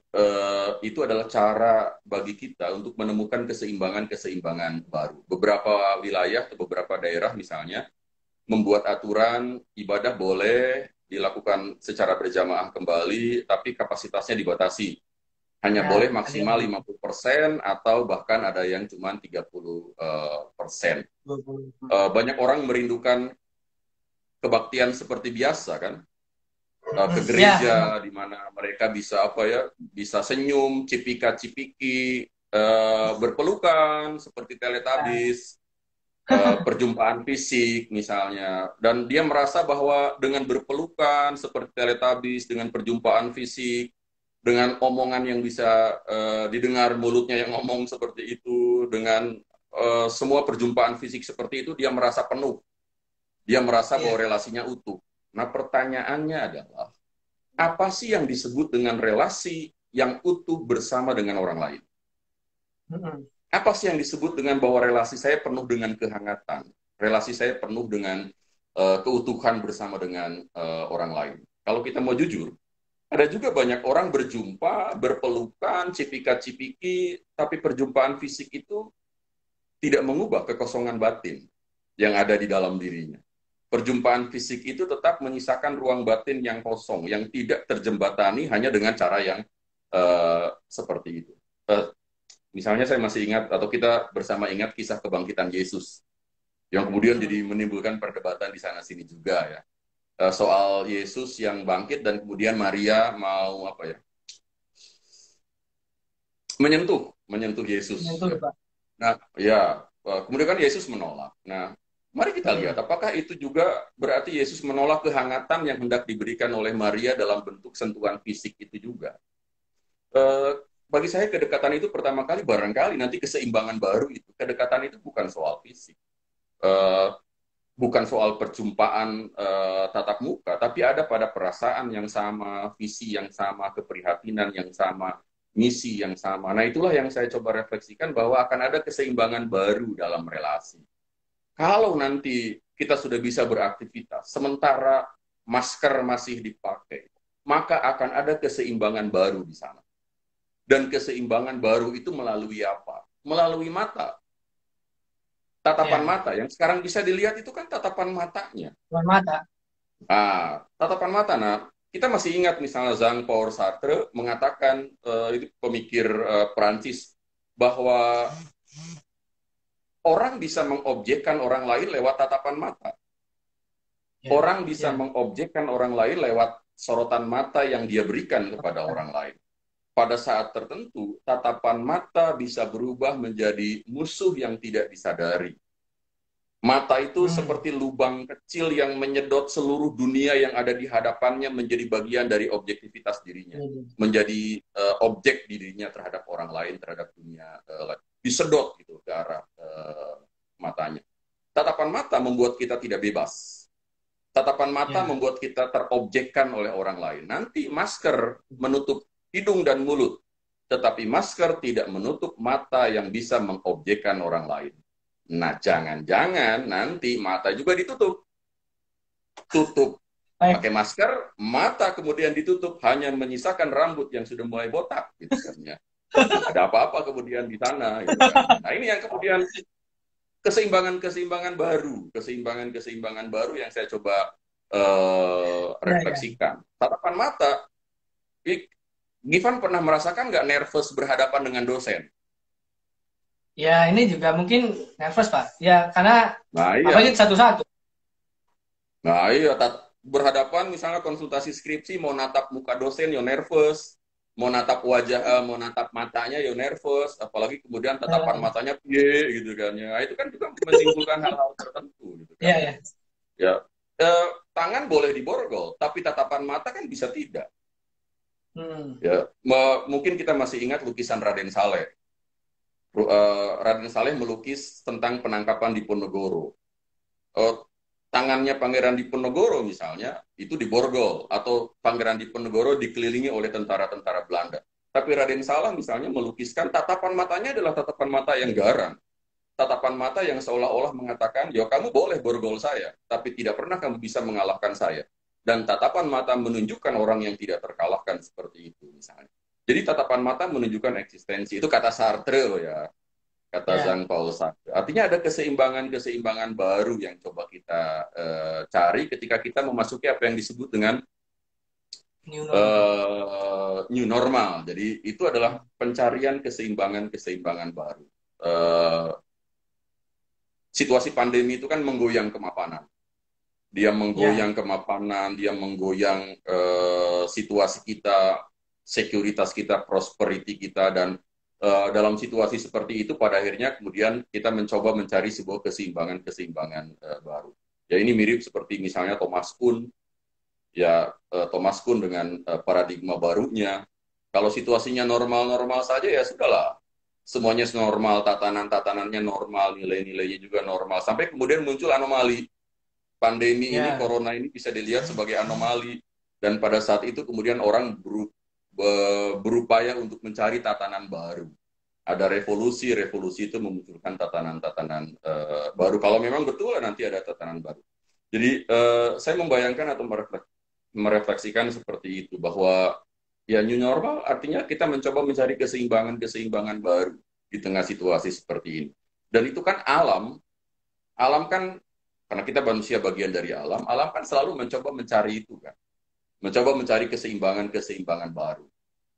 itu adalah cara bagi kita untuk menemukan keseimbangan baru. Beberapa wilayah atau beberapa daerah misalnya membuat aturan ibadah boleh dilakukan secara berjamaah kembali, tapi kapasitasnya dibatasi. Hanya boleh maksimal 50% atau bahkan ada yang cuma 30%. Banyak orang merindukan kebaktian seperti biasa kan? Ke gereja di mana mereka bisa bisa senyum, cipika-cipiki, berpelukan seperti Teletubbies, perjumpaan fisik misalnya, dan dia merasa bahwa dengan berpelukan seperti Teletubbies, dengan perjumpaan fisik, dengan omongan yang bisa didengar mulutnya yang ngomong seperti itu, dengan semua perjumpaan fisik seperti itu, dia merasa penuh, dia merasa bahwa relasinya utuh. Nah, pertanyaannya adalah, apa sih yang disebut dengan relasi yang utuh bersama dengan orang lain? Apa sih yang disebut dengan bahwa relasi saya penuh dengan kehangatan? Relasi saya penuh dengan keutuhan bersama dengan orang lain. Kalau kita mau jujur, ada juga banyak orang berjumpa, berpelukan, cipika-cipiki, tapi perjumpaan fisik itu tidak mengubah kekosongan batin yang ada di dalam dirinya. Perjumpaan fisik itu tetap menyisakan ruang batin yang kosong, yang tidak terjembatani hanya dengan cara yang seperti itu. Misalnya saya masih ingat, atau kita bersama ingat kisah kebangkitan Yesus, yang kemudian jadi menimbulkan perdebatan di sana-sini juga ya. Soal Yesus yang bangkit dan kemudian Maria mau menyentuh Yesus. Nah, ya, kemudian kan Yesus menolak. Nah, mari kita lihat, apakah itu juga berarti Yesus menolak kehangatan yang hendak diberikan oleh Maria dalam bentuk sentuhan fisik itu juga? Bagi saya kedekatan itu pertama kali barangkali nanti keseimbangan baru itu. Kedekatan itu bukan soal fisik. Bukan soal perjumpaan tatap muka, tapi ada pada perasaan yang sama, visi yang sama, keprihatinan yang sama, misi yang sama. Nah, itulah yang saya coba refleksikan bahwa akan ada keseimbangan baru dalam relasi. Kalau nanti kita sudah bisa beraktivitas, sementara masker masih dipakai, maka akan ada keseimbangan baru di sana. Dan keseimbangan baru itu melalui apa? Melalui mata. Tatapan mata. Yang sekarang bisa dilihat itu kan tatapan matanya. Mata. Tatapan mata. Nah, kita masih ingat misalnya Jean-Paul Sartre mengatakan, itu pemikir Perancis, bahwa orang bisa mengobjekkan orang lain lewat tatapan mata. Orang bisa mengobjekkan orang lain lewat sorotan mata yang dia berikan kepada orang lain. Pada saat tertentu, tatapan mata bisa berubah menjadi musuh yang tidak disadari. Mata itu seperti lubang kecil yang menyedot seluruh dunia yang ada di hadapannya menjadi bagian dari objektivitas dirinya. Menjadi objek dirinya terhadap orang lain, terhadap dunia lain. Disedot gitu ke arah matanya. Tatapan mata membuat kita tidak bebas. Tatapan mata membuat kita terobjekkan oleh orang lain. Nanti masker menutup hidung dan mulut, tetapi masker tidak menutup mata yang bisa mengobjekkan orang lain. Nah, jangan-jangan nanti mata juga ditutup. tutup Baik. pakai masker, mata kemudian ditutup, hanya menyisakan rambut yang sudah mulai botak, gitu kan ya. Ada apa-apa kemudian di sana, gitu kan. Nah ini yang kemudian keseimbangan baru yang saya coba Ya, ya. refleksikan. Tatapan mata, Givan pernah merasakan nggak nervous berhadapan dengan dosen? Ya, ini juga mungkin nervous, Pak. Ya, karena Nah apalagi iya, satu-satu. berhadapan misalnya konsultasi skripsi, mau natap muka dosen, yo nervous, mau natap matanya, yo nervous, apalagi kemudian tatapan Eh, matanya piye gitu kan ya. Nah, itu kan juga menyimpulkan hal-hal tertentu gitu kan ya, ya. ya. Ya, eh, tangan boleh diborgol, tapi tatapan mata kan bisa tidak. Hmm. Ya, mungkin kita masih ingat lukisan Raden Saleh. Raden Saleh melukis tentang penangkapan di Ponorogo. Eh, tangannya Pangeran Diponegoro misalnya itu diborgol atau Pangeran Diponegoro dikelilingi oleh tentara-tentara Belanda. Tapi Raden Saleh misalnya melukiskan tatapan matanya adalah tatapan mata yang garang. Tatapan mata yang seolah-olah mengatakan, ya kamu boleh borgol saya, tapi tidak pernah kamu bisa mengalahkan saya. Dan tatapan mata menunjukkan orang yang tidak terkalahkan seperti itu misalnya. Jadi tatapan mata menunjukkan eksistensi. Itu kata Sartre loh ya, kata Ya. Jean Paul Sartre. Artinya ada keseimbangan-keseimbangan baru yang coba kita cari ketika kita memasuki apa yang disebut dengan New normal. new normal. Jadi itu adalah pencarian keseimbangan-keseimbangan baru. Uh, situasi pandemi itu kan menggoyang kemapanan. Dia Ya. menggoyang kemapanan, dia menggoyang situasi kita, sekuritas kita, prosperity kita, dan dalam situasi seperti itu pada akhirnya kemudian kita mencoba mencari sebuah keseimbangan-keseimbangan baru. Ya ini mirip seperti misalnya Thomas Kuhn, ya Thomas Kuhn dengan paradigma barunya. Kalau situasinya normal-normal saja ya sudahlah, semuanya normal, tatanan-tatanannya normal, nilai-nilainya juga normal. Sampai kemudian muncul anomali. Pandemi ini, Ya. corona ini bisa dilihat sebagai anomali. Dan pada saat itu kemudian orang berupaya untuk mencari tatanan baru. Ada revolusi, revolusi itu memunculkan tatanan-tatanan baru. Kalau memang betul nanti ada tatanan baru. Jadi saya membayangkan atau merefleksikan seperti itu bahwa ya new normal artinya kita mencoba mencari keseimbangan-keseimbangan baru di tengah situasi seperti ini. Dan itu kan alam kan karena kita manusia bagian dari alam, alam kan selalu mencoba mencari itu kan. Mencoba mencari keseimbangan-keseimbangan baru.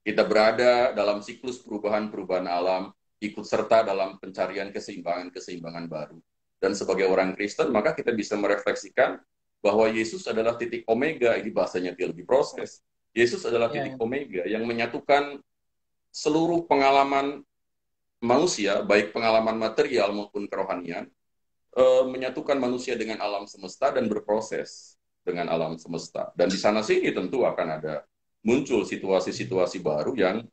Kita berada dalam siklus perubahan-perubahan alam, ikut serta dalam pencarian keseimbangan-keseimbangan baru. Dan sebagai orang Kristen, maka kita bisa merefleksikan bahwa Yesus adalah titik omega, ini bahasanya teologi proses. Yesus adalah titik Ya. omega yang menyatukan seluruh pengalaman manusia, baik pengalaman material maupun kerohanian, menyatukan manusia dengan alam semesta dan berproses dengan alam semesta. Dan di sana sini tentu akan ada muncul situasi-situasi baru yang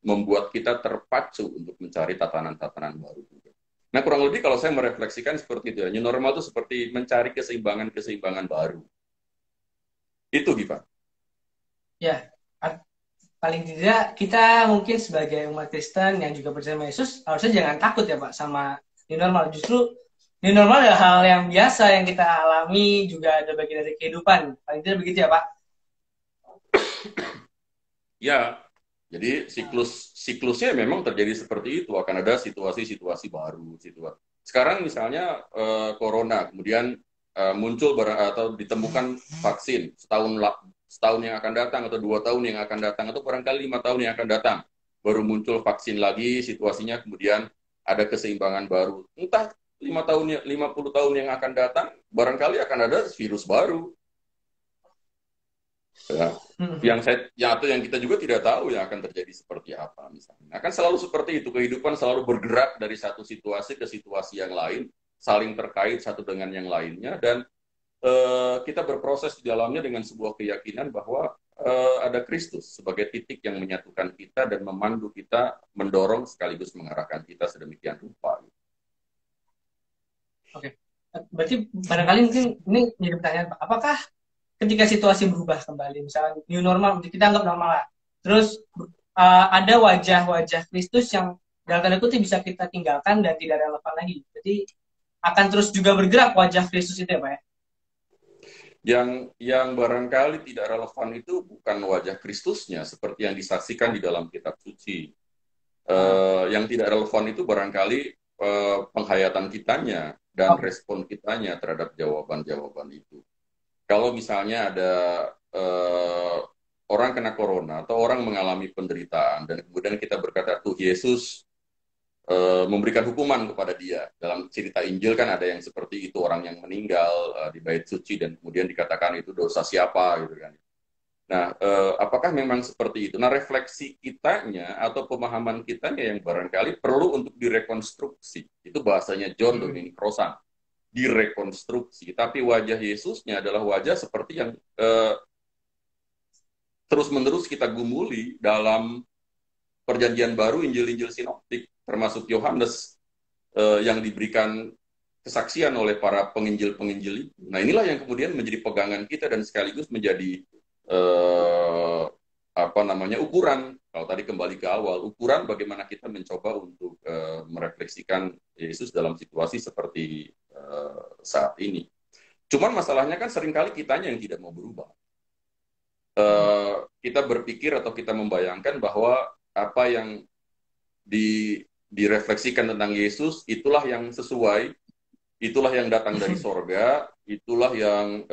membuat kita terpacu untuk mencari tatanan-tatanan baru juga. Nah kurang lebih kalau saya merefleksikan seperti itu ya, new normal itu seperti mencari keseimbangan-keseimbangan baru. Itu Giva. Ya. Paling tidak kita mungkin sebagai umat Kristen yang juga percaya sama Yesus harusnya jangan takut ya Pak sama new normal. Justru new normal adalah hal yang biasa yang kita alami, juga ada bagian dari kehidupan. Paling tidak begitu ya Pak. Ya, jadi siklusnya memang terjadi seperti itu. Akan ada situasi-situasi baru. Sekarang misalnya corona, kemudian muncul atau ditemukan vaksin setahun yang akan datang atau 2 tahun yang akan datang atau barangkali 5 tahun yang akan datang baru muncul vaksin lagi, situasinya kemudian ada keseimbangan baru. Entah 5 tahun, 50 tahun yang akan datang barangkali akan ada virus baru. Ya, yang kita juga tidak tahu yang akan terjadi seperti apa misalnya. Akan selalu seperti itu, kehidupan selalu bergerak dari satu situasi ke situasi yang lain, saling terkait satu dengan yang lainnya, dan kita berproses di dalamnya dengan sebuah keyakinan bahwa ada Kristus sebagai titik yang menyatukan kita dan memandu kita, mendorong sekaligus mengarahkan kita sedemikian rupa. Oke. Berarti barangkali mungkin ini jadi pertanyaan Pak. Apakah ketika situasi berubah kembali, misalnya new normal, kita anggap normal lah. Terus ada wajah-wajah Kristus yang dalam tanda kutip bisa kita tinggalkan dan tidak relevan lagi. Jadi akan terus juga bergerak wajah Kristus itu ya Pak ya? Yang barangkali tidak relevan itu bukan wajah Kristusnya seperti yang disaksikan di dalam kitab suci. Ah, Yang tidak relevan itu barangkali penghayatan kitanya dan oke. respon kitanya terhadap jawaban-jawaban itu. Kalau misalnya ada eh, orang kena corona atau orang mengalami penderitaan dan kemudian kita berkata, tuh Yesus memberikan hukuman kepada dia. Dalam cerita Injil kan ada yang seperti itu, orang yang meninggal di bait suci dan kemudian dikatakan itu dosa siapa gitu kan. Nah, apakah memang seperti itu? Nah, refleksi kitanya atau pemahaman kitanya yang barangkali perlu untuk direkonstruksi. Itu bahasanya John Mm-mm. Dominic Crossan, direkonstruksi. Tapi wajah Yesusnya adalah wajah seperti yang terus-menerus kita gumuli dalam perjanjian baru, Injil-Injil sinoptik, termasuk Yohanes yang diberikan kesaksian oleh para penginjil-penginjil itu. Nah, inilah yang kemudian menjadi pegangan kita dan sekaligus menjadi eh, apa namanya ukuran. Kalau tadi kembali ke awal, ukuran bagaimana kita mencoba untuk merefleksikan Yesus dalam situasi seperti saat ini. Cuman masalahnya kan seringkali kitanya yang tidak mau berubah. Mm-mm. Kita berpikir atau kita membayangkan bahwa apa yang direfleksikan tentang Yesus itulah yang sesuai, itulah yang datang dari sorga, itulah yang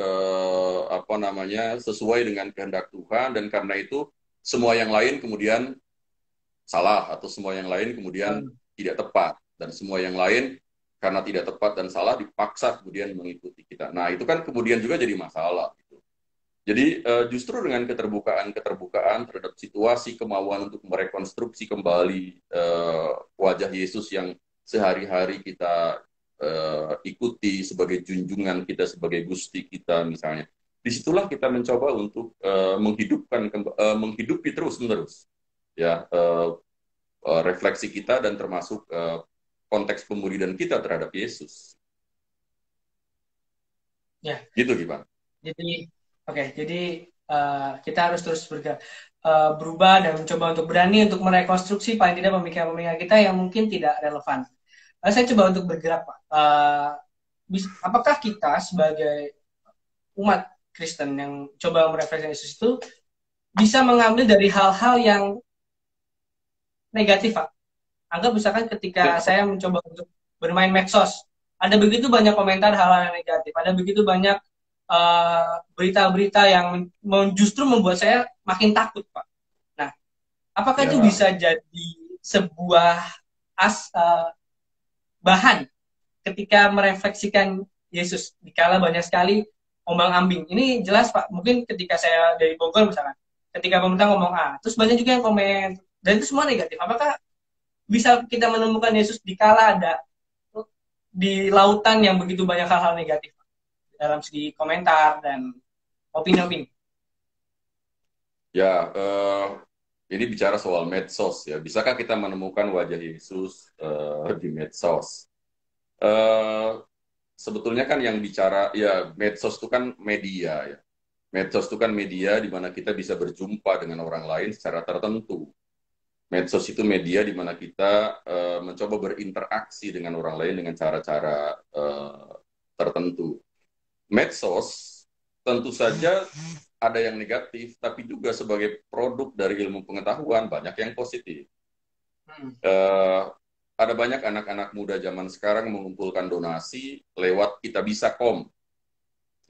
apa namanya sesuai dengan kehendak Tuhan, dan karena itu semua yang lain kemudian salah atau semua yang lain kemudian Um, tidak tepat, dan semua yang lain karena tidak tepat dan salah dipaksa kemudian mengikuti kita. Nah itu kan kemudian juga jadi masalah. Jadi justru dengan keterbukaan terhadap situasi, kemauan untuk merekonstruksi kembali wajah Yesus yang sehari-hari kita ikuti sebagai junjungan kita, sebagai Gusti kita misalnya. Disitulah kita mencoba untuk menghidupi terus-menerus ya refleksi kita dan termasuk konteks pemuridan kita terhadap Yesus. ya, Gitu gimana? jadi oke, jadi kita harus terus berubah dan mencoba untuk berani untuk merekonstruksi paling tidak pemikiran-pemikiran kita yang mungkin tidak relevan. Saya coba untuk bergerak, Pak. Apakah kita sebagai umat Kristen yang coba merefleksikan Yesus itu bisa mengambil dari hal-hal yang negatif, Pak? Anggap misalkan ketika Ya, saya mencoba untuk bermain medsos, ada begitu banyak komentar hal-hal yang negatif, ada begitu banyak berita-berita yang justru membuat saya makin takut, Pak. Nah, apakah itu ya, bisa jadi sebuah as, uh, bahan ketika merefleksikan Yesus dikala banyak sekali ombang-ambing. Ini jelas Pak, mungkin ketika saya dari Bogor misalkan, ketika pemerintah ngomong A, terus banyak juga yang komen dan itu semua negatif. Apakah bisa kita menemukan Yesus dikala ada di lautan yang begitu banyak hal-hal negatif dalam segi komentar dan opini-opini? ya. Ini bicara soal medsos ya. Bisakah kita menemukan wajah Yesus di medsos? Eh, Sebetulnya kan yang bicara ya medsos itu kan media ya. Medsos itu kan media di mana kita bisa berjumpa dengan orang lain secara tertentu. Medsos itu media di mana kita mencoba berinteraksi dengan orang lain dengan cara-cara tertentu. Medsos tentu saja ada yang negatif, tapi juga sebagai produk dari ilmu pengetahuan banyak yang positif. Hmm. Eh, ada banyak anak-anak muda zaman sekarang mengumpulkan donasi lewat Kitabisa.com,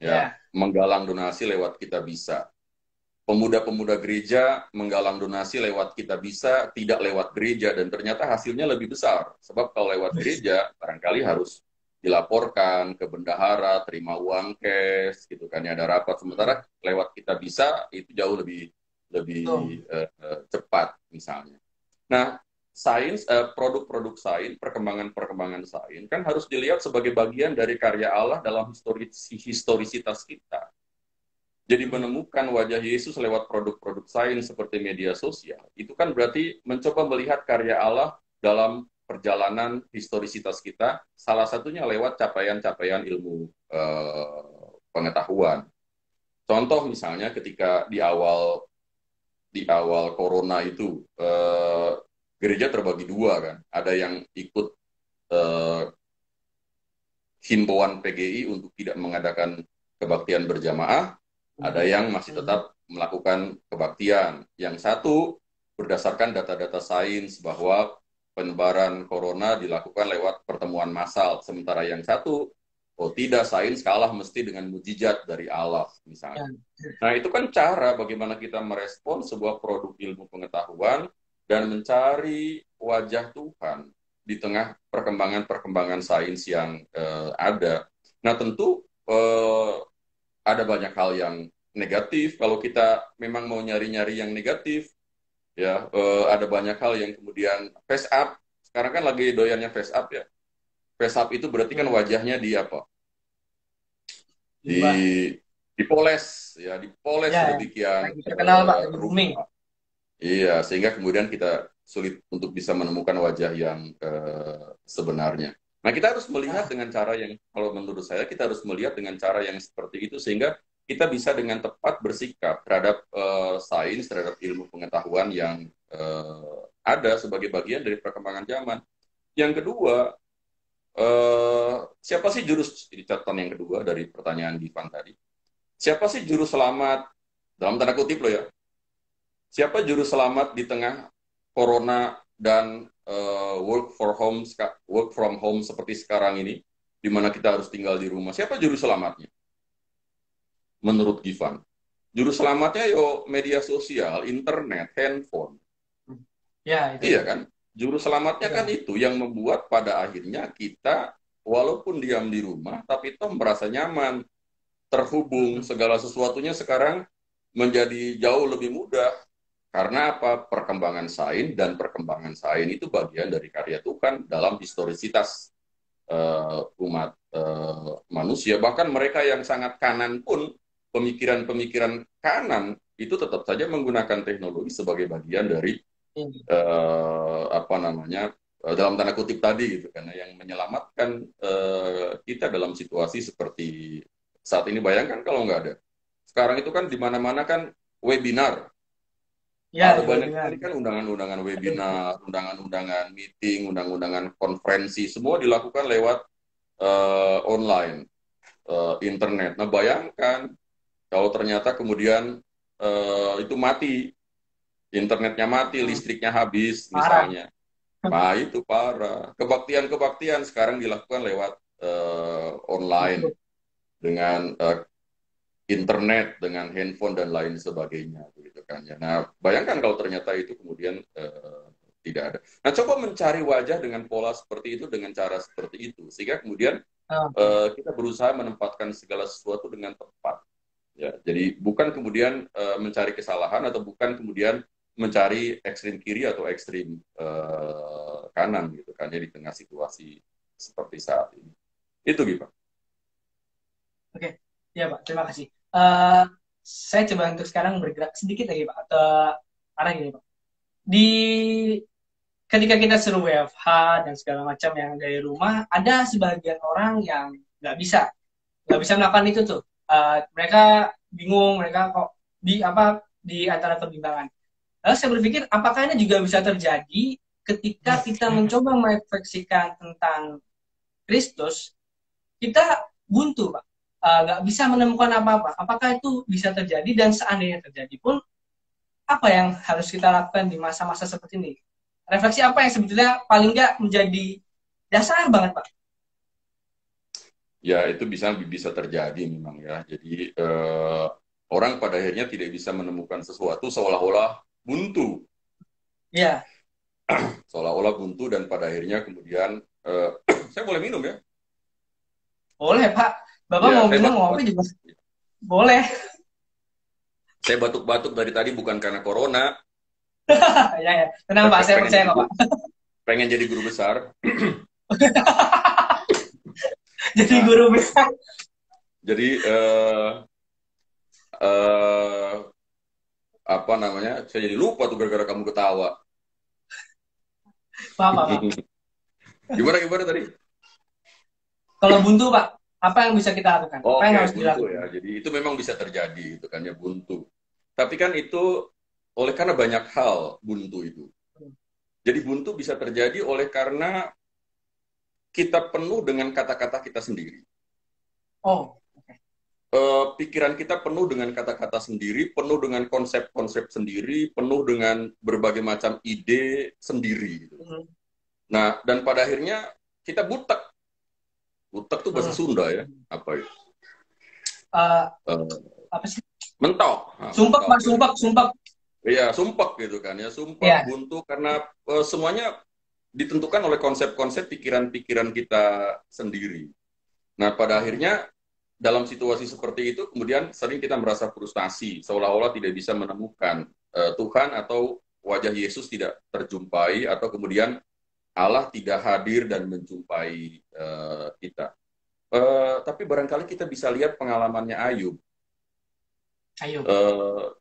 ya, Ya, menggalang donasi lewat Kitabisa. Pemuda-pemuda gereja menggalang donasi lewat Kitabisa, tidak lewat gereja, dan ternyata hasilnya lebih besar. Sebab kalau lewat gereja, barangkali harus dilaporkan ke bendahara, terima uang cash, gitu kan, ya ada rapat. hmm. Sementara lewat Kitabisa itu jauh lebih lebih Betul. cepat misalnya. Nah, produk-produk sains, perkembangan-perkembangan sains kan harus dilihat sebagai bagian dari karya Allah dalam historisitas kita. Jadi Hmm. menemukan wajah Yesus lewat produk-produk sains seperti media sosial, itu kan berarti mencoba melihat karya Allah dalam perjalanan historisitas kita, salah satunya lewat capaian-capaian ilmu pengetahuan. Contoh misalnya ketika di awal corona itu gereja terbagi dua kan, ada yang ikut eh, himbauan PGI untuk tidak mengadakan kebaktian berjamaah, ada yang masih tetap melakukan kebaktian. Yang satu berdasarkan data-data sains bahwa penyebaran corona dilakukan lewat pertemuan massal, sementara yang satu, oh tidak, sains kalah mesti dengan mujizat dari Allah misalnya. Nah, itu kan cara bagaimana kita merespon sebuah produk ilmu pengetahuan dan mencari wajah Tuhan di tengah perkembangan-perkembangan sains yang ada. Nah, tentu ada banyak hal yang negatif. Kalau kita memang mau nyari-nyari yang negatif, ya ada banyak hal yang kemudian face up. Sekarang kan lagi doyannya face up ya. Face up itu berarti kan wajahnya di apa? Dipoles ya, dipoles Ya, sedemikian lagi terkenal Pak, lagi booming. rupa. Iya, sehingga kemudian kita sulit untuk bisa menemukan wajah yang sebenarnya. Nah, kita harus melihat dengan cara yang, kalau menurut saya, kita harus melihat dengan cara yang seperti itu, sehingga kita bisa dengan tepat bersikap terhadap sains, terhadap ilmu pengetahuan yang ada sebagai bagian dari perkembangan zaman. Yang kedua, siapa sih ini catatan yang kedua dari pertanyaan Divan tadi. Siapa sih juru selamat, dalam tanda kutip loh ya, siapa juru selamat di tengah corona dan work from home seperti sekarang ini, di mana kita harus tinggal di rumah? Siapa juru selamatnya? Menurut Givan, juru selamatnya yo media sosial, internet, handphone. Ya, itu. Iya kan? Juru selamatnya kan itu yang membuat pada akhirnya kita walaupun diam di rumah, tapi toh merasa nyaman, terhubung, segala sesuatunya sekarang menjadi jauh lebih mudah. Karena apa? Perkembangan sains, dan perkembangan sains itu bagian dari karya Tuhan dalam historisitas umat manusia. Bahkan mereka yang sangat kanan pun, pemikiran-pemikiran kanan itu tetap saja menggunakan teknologi sebagai bagian dari apa namanya, dalam tanda kutip tadi gitu, karena yang menyelamatkan kita dalam situasi seperti saat ini. Bayangkan kalau nggak ada. Sekarang itu kan di mana-mana kan webinar. Ya, Ada banyak sekali kan undangan-undangan webinar, undangan-undangan meeting, undangan-undangan konferensi, semua dilakukan lewat online, internet. Nah, bayangkan kalau ternyata kemudian itu mati, internetnya mati, listriknya habis misalnya. Nah, itu parah. Kebaktian-kebaktian sekarang dilakukan lewat online dengan internet, dengan handphone dan lain sebagainya, begitu kan ya. Nah, bayangkan kalau ternyata itu kemudian tidak ada. Nah, coba mencari wajah dengan pola seperti itu, dengan cara seperti itu, sehingga kemudian kita berusaha menempatkan segala sesuatu dengan tepat. Ya, jadi bukan kemudian mencari kesalahan, atau bukan kemudian mencari ekstrim kiri atau ekstrim kanan, gitu kan ya, di tengah situasi seperti saat ini. Itu gitu. Oke, ya Pak, terima kasih. Saya coba untuk sekarang bergerak sedikit lagi Pak, ke arah gini Pak. Ketika kita suruh WFH dan segala macam yang dari rumah, ada sebagian orang yang nggak bisa melakukan itu tuh. Mereka bingung, mereka kok di antara kebimbangan. Lalu saya berpikir, apakah ini juga bisa terjadi ketika kita mencoba merefleksikan tentang Kristus, kita buntu, Pak. Nggak bisa menemukan apa-apa. Apakah itu bisa terjadi, dan seandainya terjadi pun, apa yang harus kita lakukan di masa-masa seperti ini? Refleksi apa yang sebetulnya paling nggak menjadi dasar banget, Pak? Ya, itu bisa terjadi memang ya. Jadi orang pada akhirnya tidak bisa menemukan sesuatu, seolah-olah buntu. Iya. Seolah-olah buntu, dan pada akhirnya kemudian saya boleh minum ya? Boleh, Pak. Bapak Ya, mau minum ngopi juga boleh. Saya batuk-batuk dari tadi bukan karena corona. Ya. Tenang Pak, saya percaya Pak. Pengen jadi guru besar. Jadi guru besar. Jadi apa namanya? Saya jadi lupa tuh gara-gara kamu ketawa. Pak. Gimana tadi? Kalau buntu Pak, apa yang bisa kita lakukan? Apa yang harus dilakukan? Ya. Jadi itu memang bisa terjadi, itu kan ya, buntu. Tapi kan itu karena banyak hal buntu itu. Jadi buntu bisa terjadi karena kita penuh dengan kata-kata kita sendiri. Oh, okay. pikiran kita penuh dengan kata-kata sendiri, penuh dengan konsep-konsep sendiri, penuh dengan berbagai macam ide sendiri gitu. Hmm. Nah, dan pada akhirnya kita butek. Butek tuh bahasa Hmm. Sunda ya, apa itu? Eh, Eh, apa sih? mentok. Nah, Sumpek, mentok Pak, ya. sumpek, sumpek. Iya, sumpek gitu kan ya, sumpek, Ya. buntu karena semuanya ditentukan oleh konsep-konsep pikiran-pikiran kita sendiri. Nah, pada Hmm. akhirnya dalam situasi seperti itu kemudian sering kita merasa frustasi, seolah-olah tidak bisa menemukan Tuhan atau wajah Yesus tidak terjumpai atau kemudian Allah tidak hadir dan menjumpai kita. Tapi barangkali kita bisa lihat pengalamannya Ayub. Ayo.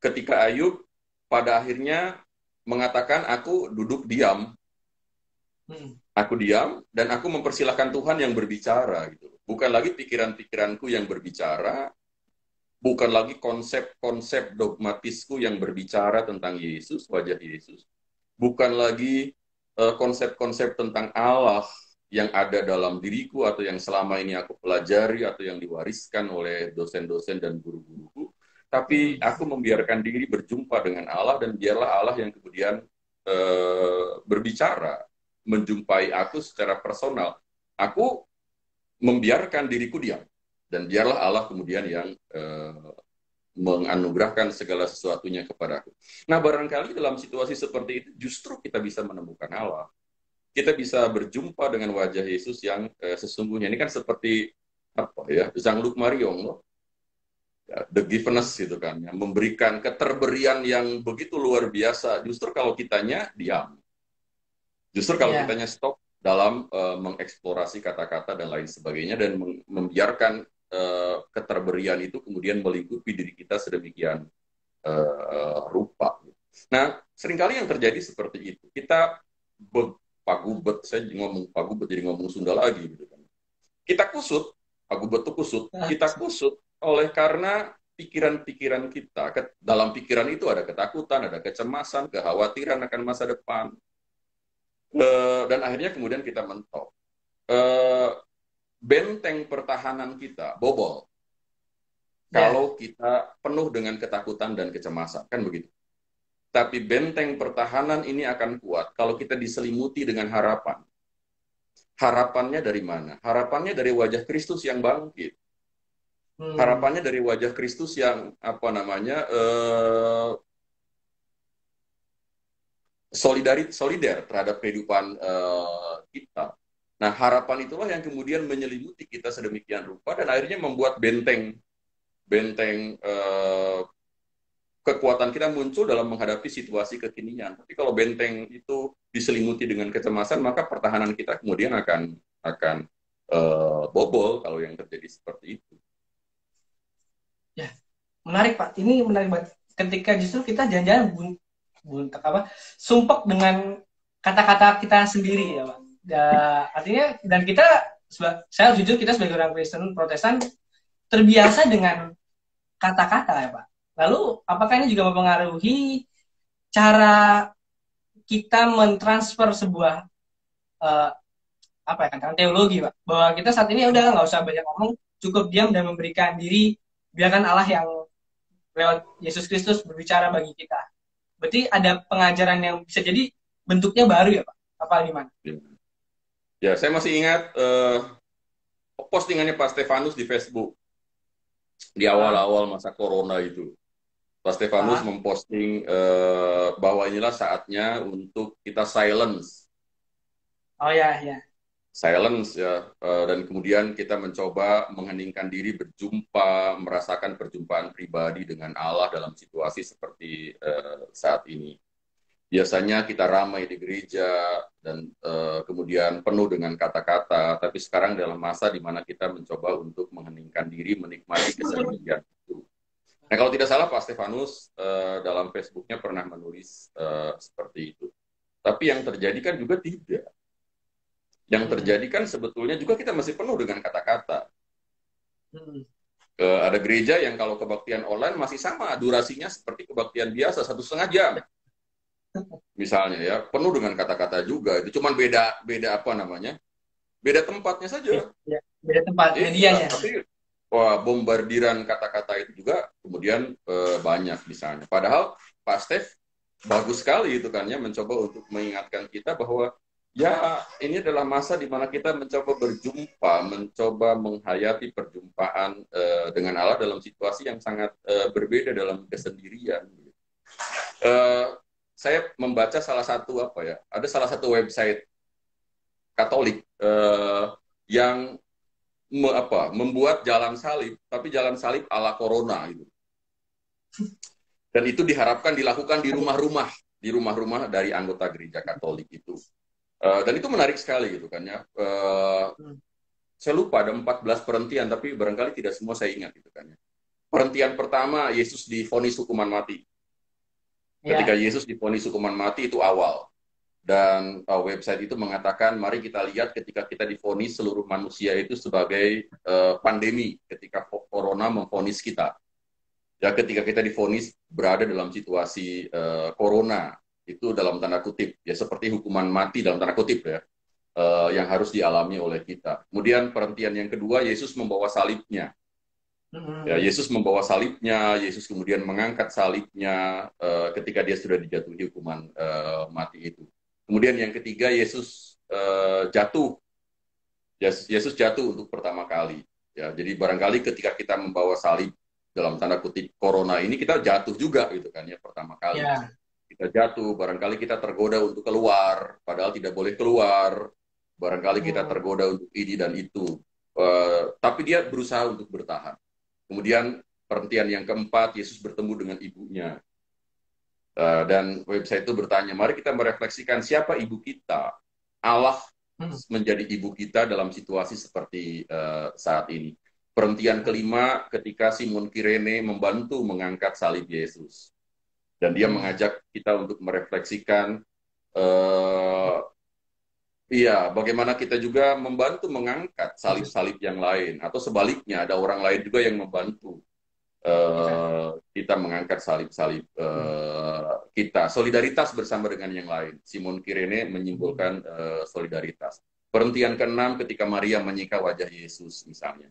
Ketika Ayub pada akhirnya mengatakan aku duduk diam, Hmm. aku diam dan aku mempersilahkan Tuhan yang berbicara gitu. Bukan lagi pikiran-pikiranku yang berbicara, bukan lagi konsep-konsep dogmatisku yang berbicara tentang Yesus, wajah Yesus. Bukan lagi konsep-konsep tentang Allah yang ada dalam diriku atau yang selama ini aku pelajari atau yang diwariskan oleh dosen-dosen dan guru-guruku. Tapi Hmm. aku membiarkan diri berjumpa dengan Allah dan biarlah Allah yang kemudian berbicara, menjumpai aku secara personal. Aku membiarkan diriku diam dan biarlah Allah kemudian yang menganugerahkan segala sesuatunya kepadaku. Nah, barangkali dalam situasi seperti itu justru kita bisa menemukan Allah. Kita bisa berjumpa dengan wajah Yesus yang sesungguhnya. Ini kan seperti apa ya? Jean-Luc Marion loh. Ya, the giveness gitu kan, yang memberikan keterberian yang begitu luar biasa. Justru kalau kitanya diam. Justru kalau Ya. kitanya stop dalam mengeksplorasi kata-kata dan lain sebagainya dan membiarkan keterberian itu kemudian melingkupi diri kita sedemikian rupa. Nah, seringkali yang terjadi seperti itu. Kita pagubet, saya ngomong pagubet jadi ngomong Sunda lagi gitu kan. Kita kusut, pagubet itu kusut, kita kusut oleh karena pikiran-pikiran kita. Dalam pikiran itu ada ketakutan, ada kecemasan, kekhawatiran akan masa depan. Dan akhirnya kemudian kita mentok. Benteng pertahanan kita bobol kalau kita penuh dengan ketakutan dan kecemasan, kan begitu. Tapi benteng pertahanan ini akan kuat kalau kita diselimuti dengan harapan. Harapannya dari mana? Harapannya dari wajah Kristus yang bangkit. Harapannya dari wajah Kristus yang apa namanya solider terhadap kehidupan kita. Nah, harapan itulah yang kemudian menyelimuti kita sedemikian rupa dan akhirnya membuat benteng kekuatan kita muncul dalam menghadapi situasi kekinian. Tapi kalau benteng itu diselimuti dengan kecemasan, maka pertahanan kita kemudian akan bobol kalau yang terjadi seperti itu. Ya, menarik Pak. Ini menarik banget. Ketika justru kita jangan-jangan sumpek dengan kata-kata kita sendiri ya Pak. Artinya dan kita, saya jujur kita sebagai orang Kristen Protestan terbiasa dengan kata-kata ya Pak. Lalu apakah ini juga mempengaruhi cara kita mentransfer sebuah apa ya kan teologi Pak, bahwa kita saat ini udah nggak usah banyak ngomong, cukup diam dan memberikan diri, biarkan Allah yang lewat Yesus Kristus berbicara bagi kita. Berarti ada pengajaran yang bisa jadi bentuknya baru ya Pak, apa gimana? Ya, saya masih ingat postingannya Pak Stefanus di Facebook di awal-awal masa corona itu. Pak Stefanus memposting bahwa inilah saatnya untuk kita silence. Oh ya, ya. Silence ya, dan kemudian kita mencoba mengheningkan diri, berjumpa, merasakan perjumpaan pribadi dengan Allah dalam situasi seperti saat ini. Biasanya kita ramai di gereja dan kemudian penuh dengan kata-kata, tapi sekarang dalam masa di mana kita mencoba untuk mengheningkan diri, menikmati kesepian itu. Nah, kalau tidak salah Pak Stefanus dalam Facebooknya pernah menulis seperti itu. Tapi yang terjadi kan juga tidak. Yang terjadi kan sebetulnya juga kita masih penuh dengan kata-kata. Ada gereja yang kalau kebaktian online masih sama durasinya seperti kebaktian biasa 1,5 jam. Misalnya ya, penuh dengan kata-kata juga. Itu cuma beda apa namanya? Beda tempatnya saja. Ya, beda tempat medianya. wah, bombardiran kata-kata itu juga kemudian banyak misalnya. Padahal Pak Stef bagus sekali itu kan ya, mencoba untuk mengingatkan kita bahwa ya ini adalah masa di mana kita mencoba berjumpa, mencoba menghayati perjumpaan dengan Allah dalam situasi yang sangat berbeda dalam kesendirian. Eh, saya membaca salah satu apa ya, ada salah satu website Katolik yang membuat jalan salib, tapi jalan salib ala corona gitu. Dan itu diharapkan dilakukan di rumah-rumah dari anggota gereja Katolik itu. Dan itu menarik sekali gitu kan ya. Saya lupa ada 14 perhentian, tapi barangkali tidak semua saya ingat gitu kan ya. Perhentian pertama, Yesus divonis hukuman mati. Ketika Yesus divonis hukuman mati itu awal. Dan website itu mengatakan, mari kita lihat ketika kita divonis seluruh manusia itu sebagai pandemi, ketika corona memvonis kita. Ya, ketika kita divonis berada dalam situasi corona, itu dalam tanda kutip, ya seperti hukuman mati dalam tanda kutip ya, yang harus dialami oleh kita. Kemudian perhentian yang kedua, Yesus membawa salibnya. Ya, Yesus membawa salibnya, Yesus kemudian mengangkat salibnya ketika dia sudah dijatuhi hukuman mati itu. Kemudian yang ketiga, Yesus jatuh. Yesus jatuh untuk pertama kali. Ya, jadi barangkali ketika kita membawa salib dalam tanda kutip corona ini, kita jatuh juga gitu kan ya pertama kali. Kita jatuh, barangkali kita tergoda untuk keluar, padahal tidak boleh keluar. Barangkali kita tergoda untuk ini dan itu. Tapi dia berusaha untuk bertahan. Kemudian perhentian yang keempat, Yesus bertemu dengan ibunya. Dan website itu bertanya, mari kita merefleksikan siapa ibu kita. Allah menjadi ibu kita dalam situasi seperti saat ini. Perhentian kelima, ketika Simon Kirene membantu mengangkat salib Yesus. Dan dia mengajak kita untuk merefleksikan bagaimana kita juga membantu mengangkat salib-salib yang lain. Atau sebaliknya, ada orang lain juga yang membantu kita mengangkat salib-salib kita. Solidaritas bersama dengan yang lain. Simon Kirene menyimpulkan solidaritas. Perhentian keenam ketika Maria menyika wajah Yesus misalnya.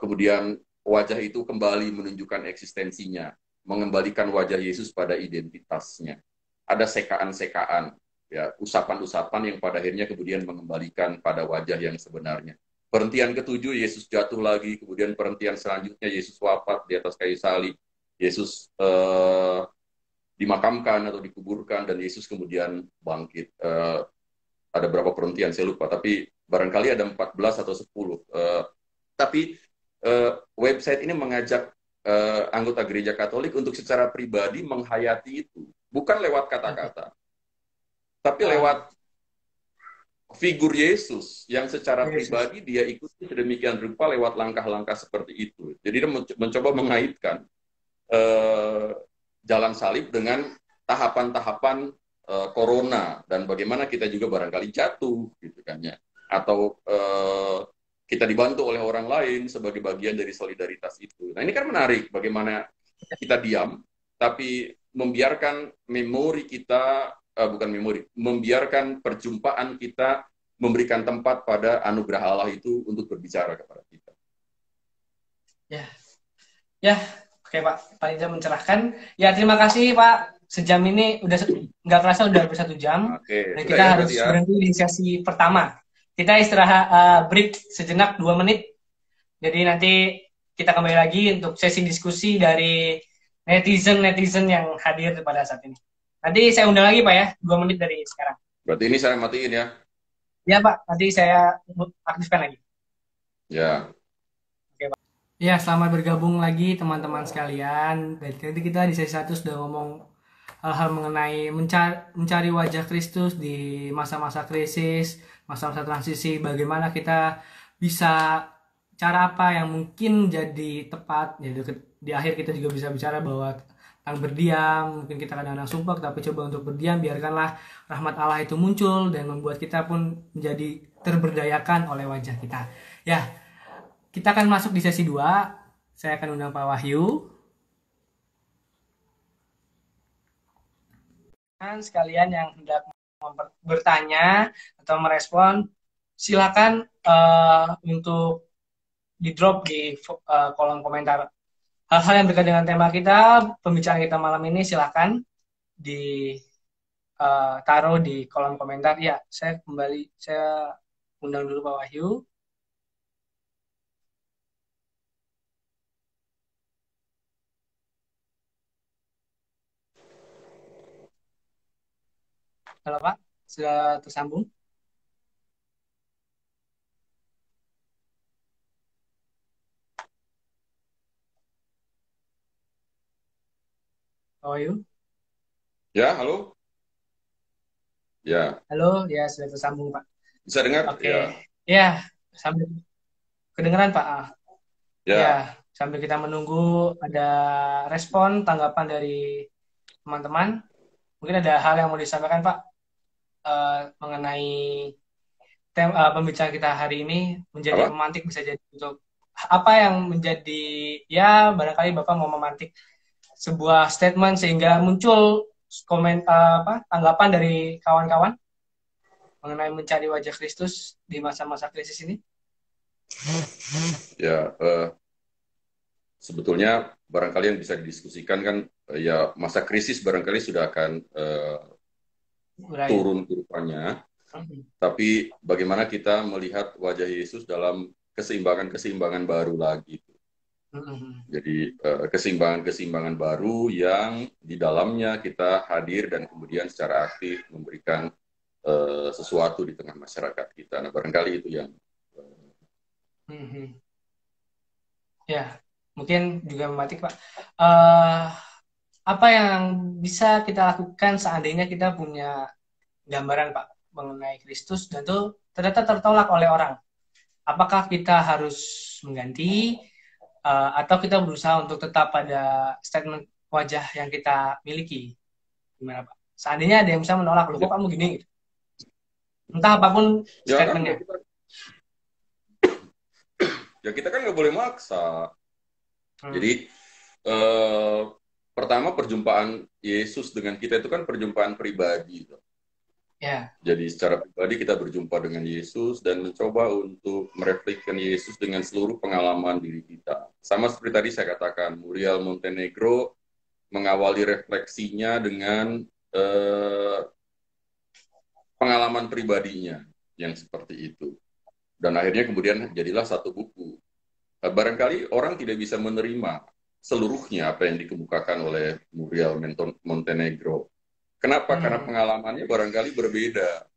Kemudian wajah itu kembali menunjukkan eksistensinya. Mengembalikan wajah Yesus pada identitasnya. Ada sekaan-sekaan, ya, usapan-usapan yang pada akhirnya kemudian mengembalikan pada wajah yang sebenarnya. Perhentian ketujuh, Yesus jatuh lagi. Kemudian perhentian selanjutnya, Yesus wafat di atas kayu salib. Yesus dimakamkan atau dikuburkan, dan Yesus kemudian bangkit. Ada berapa perhentian, saya lupa. Tapi barangkali ada 14 atau 10. Tapi website ini mengajak anggota gereja Katolik untuk secara pribadi menghayati itu. Bukan lewat kata-kata. Tapi lewat figur Yesus yang secara pribadi dia ikuti sedemikian rupa lewat langkah-langkah seperti itu. Jadi dia mencoba mengaitkan jalan salib dengan tahapan-tahapan corona dan bagaimana kita juga barangkali jatuh gitu kan ya. Atau kita dibantu oleh orang lain sebagai bagian dari solidaritas itu. Nah, ini kan menarik bagaimana kita diam tapi membiarkan memori kita membiarkan perjumpaan kita memberikan tempat pada anugerah Allah itu untuk berbicara kepada kita. Ya, oke Pak, Pak Iza mencerahkan. Ya, terima kasih Pak. Sejam ini udah nggak terasa udah hampir 1 jam. Dan kita harus berhenti di sesi pertama. Kita istirahat break sejenak 2 menit. Jadi nanti kita kembali lagi untuk sesi diskusi dari netizen yang hadir pada saat ini. Nanti saya undang lagi Pak ya, 2 menit dari sekarang. Berarti ini saya matiin ya? Ya Pak, nanti saya aktifkan lagi. Ya. Oke Pak. Ya, selamat bergabung lagi teman-teman sekalian. Dan nanti kita di sesi 1 sudah ngomong hal-hal mengenai mencari wajah Kristus di masa-masa krisis, masa-masa transisi. Bagaimana kita bisa, cara apa yang mungkin jadi tepat. Jadi di akhir kita juga bisa bicara bahwa berdiam, mungkin kita kadang-kadang sumpah, tapi coba untuk berdiam, biarkanlah rahmat Allah itu muncul dan membuat kita pun menjadi terberdayakan oleh wajah kita. Ya, kita akan masuk di sesi 2. Saya akan undang Pak Wahyu. Dan sekalian yang hendak bertanya atau merespon, silakan untuk di drop di kolom komentar. Hal-hal yang berkaitan dengan tema kita, pembicaraan kita malam ini silahkan ditaruh di kolom komentar. Ya, saya undang dulu Pak Wahyu. Halo Pak, sudah tersambung? Pak Wahyu? Ya, halo. Ya, Halo, ya sudah tersambung Pak. bisa dengar? Oke, Ya, ya sambil kedengeran Pak. Ya, ya. sambil kita menunggu ada respon tanggapan dari teman-teman, mungkin ada hal yang mau disampaikan Pak mengenai pembicaraan kita hari ini menjadi Apa? pemantik bisa jadi untuk apa yang menjadi ya barangkali Bapak mau memantik sebuah statement sehingga muncul tanggapan dari kawan-kawan mengenai mencari wajah Kristus di masa-masa krisis ini. Ya, sebetulnya barangkali yang bisa didiskusikan kan, ya masa krisis barangkali sudah akan Berakhir. turun kurvanya. Tapi bagaimana kita melihat wajah Yesus dalam keseimbangan-keseimbangan baru lagi. Jadi keseimbangan-keseimbangan baru yang di dalamnya kita hadir dan kemudian secara aktif memberikan sesuatu di tengah masyarakat kita. Nah, barangkali itu yang Ya, mungkin juga mematik Pak. Eh, apa yang bisa kita lakukan seandainya kita punya gambaran Pak mengenai Kristus dan itu ternyata tertolak oleh orang? Apakah kita harus mengganti atau kita berusaha untuk tetap pada statement wajah yang kita miliki? Gimana Pak? Seandainya ada yang bisa menolak, loh kok ya, kamu gini? Gitu. Entah apapun ya kan statementnya. kita kan nggak boleh maksa. Hmm. Jadi pertama perjumpaan Yesus dengan kita itu kan perjumpaan pribadi. Ya. Jadi secara pribadi kita berjumpa dengan Yesus dan mencoba untuk merefleksikan Yesus dengan seluruh pengalaman diri kita. Sama seperti tadi saya katakan, Muriel Montenegro mengawali refleksinya dengan pengalaman pribadinya yang seperti itu. Dan akhirnya kemudian jadilah satu buku. Barangkali orang tidak bisa menerima seluruhnya apa yang dikemukakan oleh Muriel Montenegro. Kenapa? Karena pengalamannya barangkali berbeda.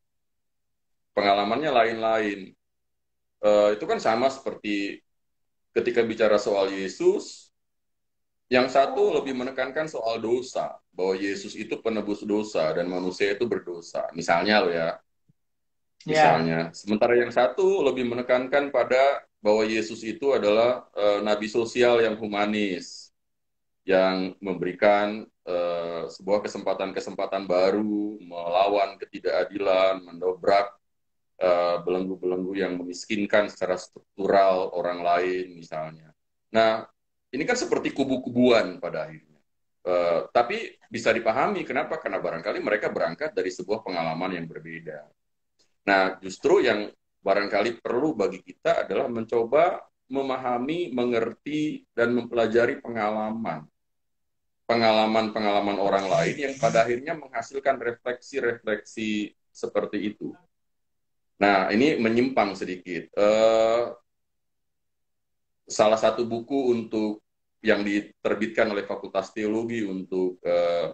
Pengalamannya lain-lain. Itu kan sama seperti ketika bicara soal Yesus, yang satu lebih menekankan soal dosa, bahwa Yesus itu penebus dosa dan manusia itu berdosa. Misalnya loh ya, Ya. misalnya. Sementara yang satu lebih menekankan pada bahwa Yesus itu adalah nabi sosial yang humanis, yang memberikan sebuah kesempatan-kesempatan baru, melawan ketidakadilan, mendobrak belenggu-belenggu yang memiskinkan secara struktural orang lain misalnya. Nah, ini kan seperti kubu-kubuan pada akhirnya. Tapi bisa dipahami kenapa? Karena barangkali mereka berangkat dari sebuah pengalaman yang berbeda. Nah, justru yang barangkali perlu bagi kita adalah mencoba memahami, mengerti, dan mempelajari pengalaman orang lain yang pada akhirnya menghasilkan refleksi-refleksi seperti itu. Nah, ini menyimpang sedikit. Salah satu buku untuk yang diterbitkan oleh Fakultas Teologi untuk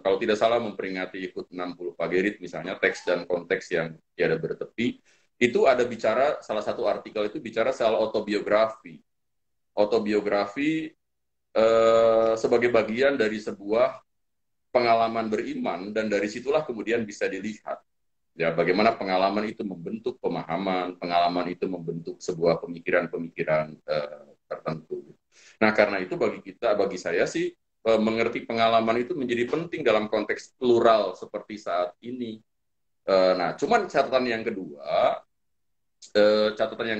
kalau tidak salah memperingati HUT 60 Pagerit misalnya, teks dan konteks yang tiada bertepi, itu ada bicara, salah satu artikel itu bicara soal autobiografi. Autobiografi sebagai bagian dari sebuah pengalaman beriman, dan dari situlah kemudian bisa dilihat ya bagaimana pengalaman itu membentuk pemahaman, pengalaman itu membentuk sebuah pemikiran-pemikiran tertentu. Nah, karena itu bagi saya sih mengerti pengalaman itu menjadi penting dalam konteks plural seperti saat ini. Nah, cuman catatan yang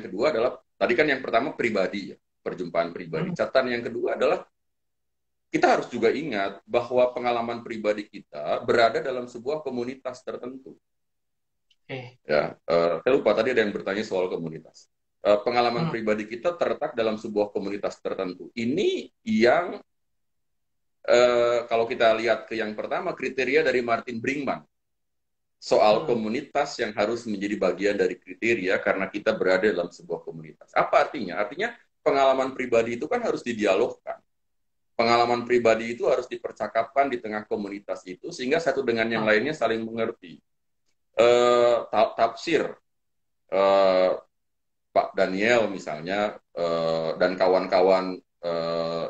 kedua adalah tadi kan yang pertama pribadi ya, perjumpaan pribadi. Catatan yang kedua adalah kita harus juga ingat bahwa pengalaman pribadi kita berada dalam sebuah komunitas tertentu. Ya, saya lupa tadi ada yang bertanya soal komunitas. pengalaman Hmm. pribadi kita terletak dalam sebuah komunitas tertentu. Ini yang kalau kita lihat ke yang pertama, kriteria dari Martin Brinkmann soal Hmm. komunitas yang harus menjadi bagian dari kriteria karena kita berada dalam sebuah komunitas. Apa artinya? Artinya pengalaman pribadi itu kan harus didialogkan. Pengalaman pribadi itu harus dipercakapkan di tengah komunitas itu sehingga satu dengan yang lainnya Oke. saling mengerti. Tafsir eh, Pak Daniel misalnya dan kawan-kawan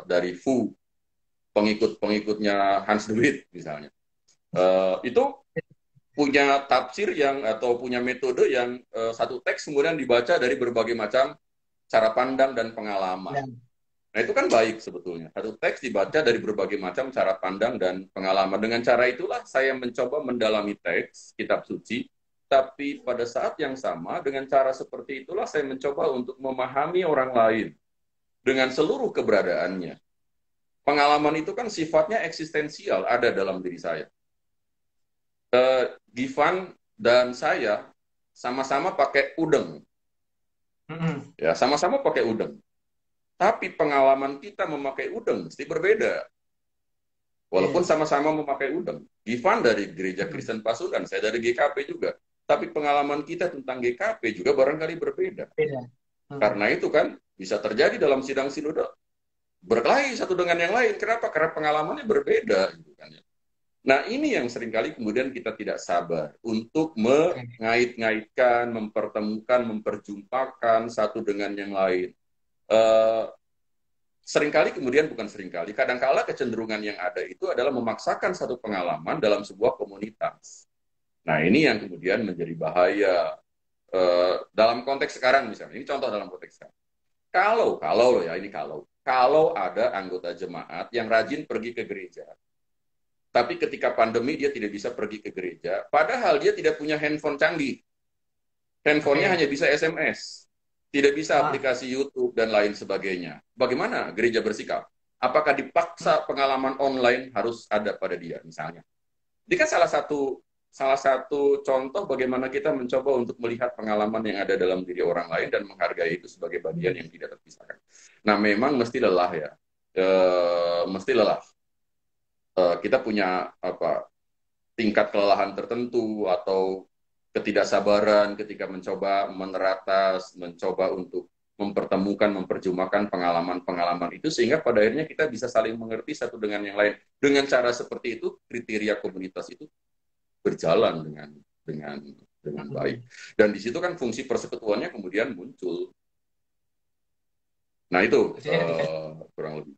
dari FU, pengikut-pengikutnya Hans de Wit misalnya, itu punya tafsir yang atau punya metode yang satu teks kemudian dibaca dari berbagai macam cara pandang dan pengalaman. Ya. Nah itu kan baik sebetulnya. Satu teks dibaca dari berbagai macam cara pandang dan pengalaman. Dengan cara itulah saya mencoba mendalami teks kitab suci. Tapi pada saat yang sama dengan cara seperti itulah saya mencoba untuk memahami orang lain dengan seluruh keberadaannya. Pengalaman itu kan sifatnya eksistensial ada dalam diri saya. Givan dan saya sama-sama pakai udeng. Hmm. Ya, sama-sama pakai udeng. Tapi pengalaman kita memakai udeng mesti berbeda. Walaupun Iya. sama-sama memakai udeng. Givan dari Gereja Hmm. Kristen Pasundan, saya dari GKP juga. Tapi pengalaman kita tentang GKP juga barangkali berbeda. Beda. Hmm. Karena itu kan bisa terjadi dalam sidang sinode berkelahi satu dengan yang lain. Kenapa? Karena pengalamannya berbeda. Gitu kan, ya. Nah ini yang seringkali kemudian kita tidak sabar untuk Oke. mengait-ngaitkan, mempertemukan, memperjumpakan satu dengan yang lain. Eh, Seringkali kemudian bukan seringkali, kadangkala kecenderungan yang ada itu adalah memaksakan satu pengalaman dalam sebuah komunitas. Nah ini yang kemudian menjadi bahaya dalam konteks sekarang misalnya. Ini contoh dalam konteks sekarang. Kalau ya ini kalau ada anggota jemaat yang rajin pergi ke gereja, tapi ketika pandemi dia tidak bisa pergi ke gereja, padahal dia tidak punya handphone canggih, handphonenya Oke. hanya bisa SMS, tidak bisa Ah. aplikasi YouTube dan lain sebagainya. Bagaimana gereja bersikap? Apakah Hmm. dipaksa pengalaman online harus ada pada dia misalnya? Ini kan salah satu contoh bagaimana kita mencoba untuk melihat pengalaman yang ada dalam diri orang lain dan menghargai itu sebagai bagian yang tidak terpisahkan. Nah, memang mesti lelah ya, mesti lelah. Kita punya apa tingkat kelelahan tertentu atau ketidaksabaran ketika mencoba meneratas, mencoba untuk mempertemukan, memperjumakan pengalaman-pengalaman itu sehingga pada akhirnya kita bisa saling mengerti satu dengan yang lain. Dengan cara seperti itu, kriteria komunitas itu berjalan dengan dengan baik. Hmm. Dan di situ kan fungsi persekutuannya kemudian muncul. Nah itu Artinya dikasih kurang lebih.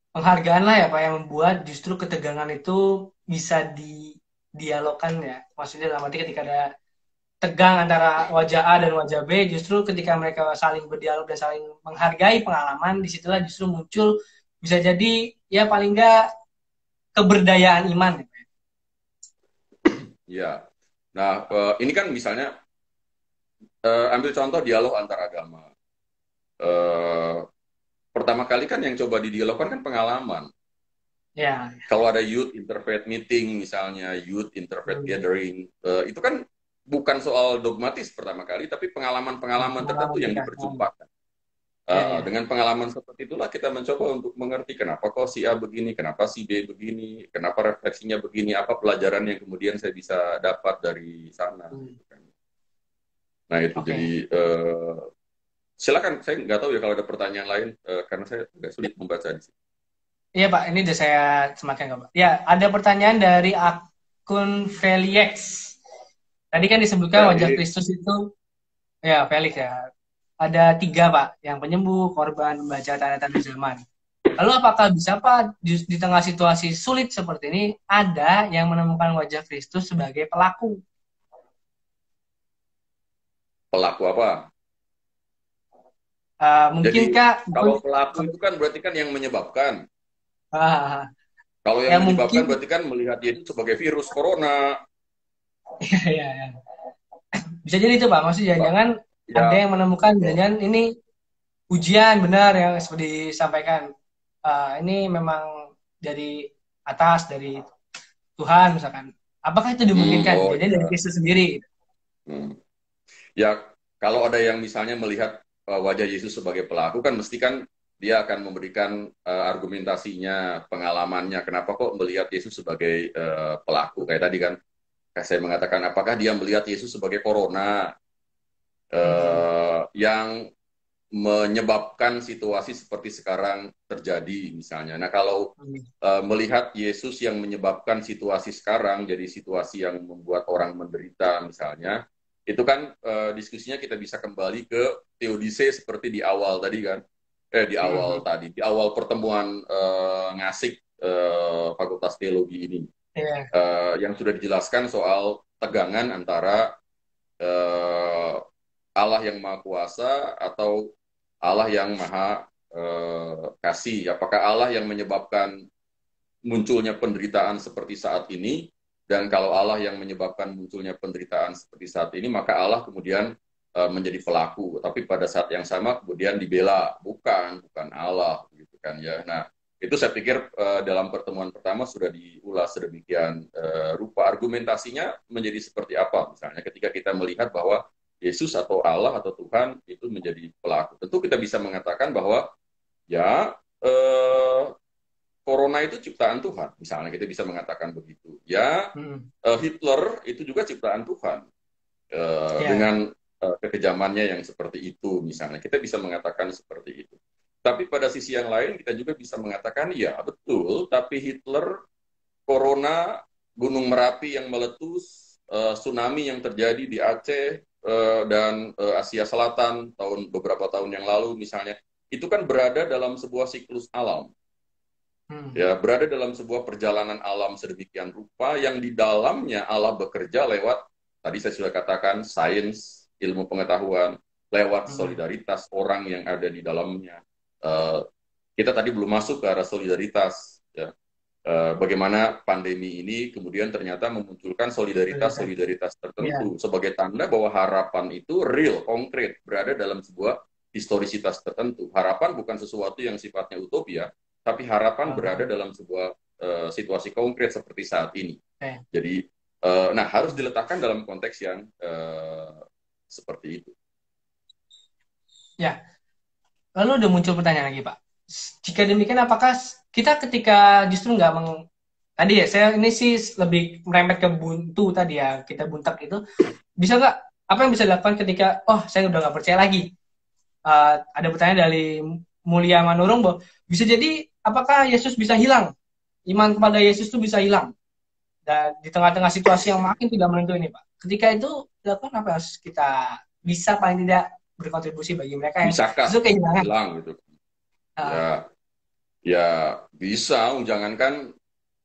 penghargaan lah ya Pak yang membuat justru ketegangan itu bisa didialogkan ya. Maksudnya dalam arti ketika ada tegang antara wajah A dan wajah B, justru ketika mereka saling berdialog dan saling menghargai pengalaman, disitulah justru muncul bisa jadi ya paling nggak keberdayaan iman. Ya. Nah, ini kan misalnya ambil contoh dialog antar agama. Eh, Pertama kali kan yang coba didialogkan kan pengalaman. Ya. Kalau ada youth interfaith meeting misalnya, youth interfaith Hmm. gathering, itu kan bukan soal dogmatis pertama kali, tapi pengalaman-pengalaman tertentu Pengalaman yang kita. diperjumpakan. Ya, ya. Dengan pengalaman seperti itulah kita mencoba untuk mengerti kenapa kok si A begini, kenapa si B begini, kenapa refleksinya begini, apa pelajaran yang kemudian saya bisa dapat dari sana. Hmm. Gitu kan. Nah itu Oke. jadi silakan, saya nggak tahu ya kalau ada pertanyaan lain karena saya agak sulit membaca di sini. Iya Pak, ini udah saya semakin nggak Pak. Ya, ada pertanyaan dari akun Felix. Tadi kan disebutkan wajah Felix, Kristus itu, ya Felix ya, ada tiga Pak, yang penyembuh, korban, membaca tanda-tanda zaman. Lalu apakah bisa Pak di tengah situasi sulit seperti ini ada yang menemukan wajah Kristus sebagai pelaku? pelaku apa? Jadi Mungkinkah kalau pelaku itu kan berarti kan yang menyebabkan. uh, Kalau yang yang menyebabkan mungkin berarti kan melihat dia itu sebagai virus corona. ya, ya. Bisa jadi itu Pak, maksudnya jangan-jangan ada Ya, yang menemukan jangan ini ujian benar yang seperti disampaikan. Ini memang dari atas dari Tuhan misalkan. Apakah itu dimungkinkan? oh Jadi dari ya. Kristus sendiri. Hmm. Ya, kalau ada yang misalnya melihat wajah Yesus sebagai pelaku, kan mesti kan dia akan memberikan argumentasinya, pengalamannya, kenapa kok melihat Yesus sebagai pelaku. Kayak tadi kan, kayak saya mengatakan, apakah dia melihat Yesus sebagai corona Mhm. yang menyebabkan situasi seperti sekarang terjadi misalnya. Nah, kalau melihat Yesus yang menyebabkan situasi sekarang jadi situasi yang membuat orang menderita misalnya, itu kan diskusinya kita bisa kembali ke teodise seperti di awal tadi kan. Mhm. Di awal pertemuan ngasik Fakultas Teologi ini. Iya. Yang sudah dijelaskan soal tegangan antara eh, Allah yang Maha Kuasa atau Allah yang Maha Kasih. Apakah Allah yang menyebabkan munculnya penderitaan seperti saat ini, dan kalau Allah yang menyebabkan munculnya penderitaan seperti saat ini, maka Allah kemudian menjadi pelaku. Tapi pada saat yang sama kemudian dibela, bukan Allah, gitu kan ya. Nah, itu saya pikir dalam pertemuan pertama sudah diulas sedemikian rupa. Argumentasinya menjadi seperti apa misalnya ketika kita melihat bahwa Yesus atau Allah atau Tuhan itu menjadi pelaku. Tentu kita bisa mengatakan bahwa ya Corona itu ciptaan Tuhan, misalnya kita bisa mengatakan begitu. Ya, Mhm. Hitler itu juga ciptaan Tuhan Ya. dengan kekejamannya yang seperti itu, misalnya kita bisa mengatakan seperti itu. Tapi pada sisi yang lain kita juga bisa mengatakan ya betul, tapi Hitler, Corona, Gunung Merapi yang meletus, tsunami yang terjadi di Aceh dan Asia Selatan beberapa tahun yang lalu misalnya, itu kan berada dalam sebuah siklus alam, Mhm. ya berada dalam sebuah perjalanan alam sedemikian rupa yang di dalamnya Allah bekerja lewat, tadi saya sudah katakan, sains, ilmu pengetahuan, lewat Mhm. solidaritas orang yang ada di dalamnya. Uh, kita tadi belum masuk ke arah solidaritas, ya. Bagaimana pandemi ini kemudian ternyata memunculkan Prioritas. solidaritas-solidaritas Ya. tertentu sebagai tanda bahwa harapan itu real, konkret, berada dalam sebuah historisitas tertentu. Harapan bukan sesuatu yang sifatnya utopia, tapi harapan berada Aha. dalam sebuah situasi konkret seperti saat ini. Oke. Jadi, nah harus Mhm. diletakkan dalam konteks yang seperti itu. Ya. Lalu udah muncul pertanyaan lagi, Pak. Jika demikian, apakah kita ketika justru nggak tadi ya, saya ini sih lebih merembet ke buntu tadi ya, kita buntak itu, bisa nggak, apa yang bisa dilakukan ketika, oh saya udah nggak percaya lagi? Ada pertanyaan dari Mulia Manurung, bahwa bisa jadi, apakah Yesus bisa hilang? Iman kepada Yesus itu bisa hilang. Dan di tengah-tengah situasi yang makin tidak menentu ini, Pak. Ketika itu, dilakukan apa yang harus kita bisa paling tidak berkontribusi bagi mereka yang Bisakah justru kehilangan? hilang gitu? Uh, Ya, ya bisa. Jangankan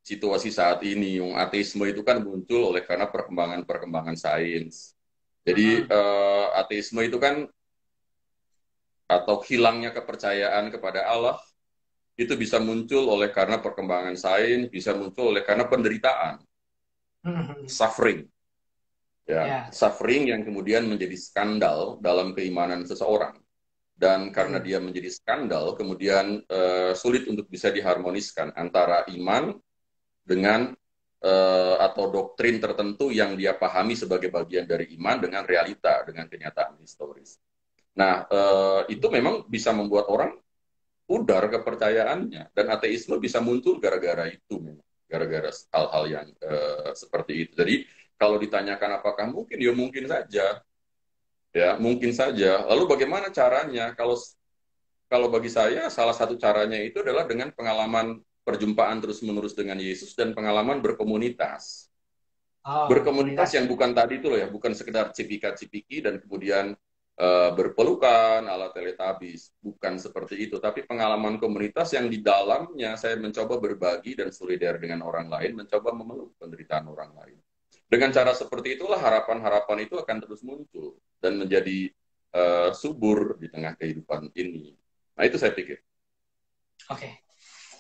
situasi saat ini, ateisme itu kan muncul oleh karena perkembangan-perkembangan sains. Jadi mm, ateisme itu kan, atau hilangnya kepercayaan kepada Allah itu bisa muncul oleh karena perkembangan sains, bisa muncul oleh karena penderitaan, mm, suffering, ya, ya, suffering yang kemudian menjadi skandal dalam keimanan seseorang. Dan karena mm, dia menjadi skandal, kemudian sulit untuk bisa diharmoniskan antara iman dengan atau doktrin tertentu yang dia pahami sebagai bagian dari iman dengan realita, dengan kenyataan historis. Nah, itu memang bisa membuat orang pudar kepercayaannya, dan ateisme bisa muncul gara-gara itu, memang gara-gara hal-hal yang seperti itu. Jadi kalau ditanyakan apakah mungkin, ya mungkin saja, ya mungkin saja. Lalu bagaimana caranya? Kalau bagi saya salah satu caranya itu adalah dengan pengalaman perjumpaan terus-menerus dengan Yesus dan pengalaman berkomunitas. oh Berkomunitas komunitas, yang bukan tadi itu loh ya, bukan sekedar cipika-cipiki dan kemudian berpelukan ala teletabis, bukan seperti itu, tapi pengalaman komunitas yang di dalamnya saya mencoba berbagi dan solidar dengan orang lain, mencoba memeluk penderitaan orang lain. Dengan cara mm, seperti itulah harapan-harapan itu akan terus muncul dan menjadi subur di tengah kehidupan ini. Nah, itu saya pikir. oke, okay.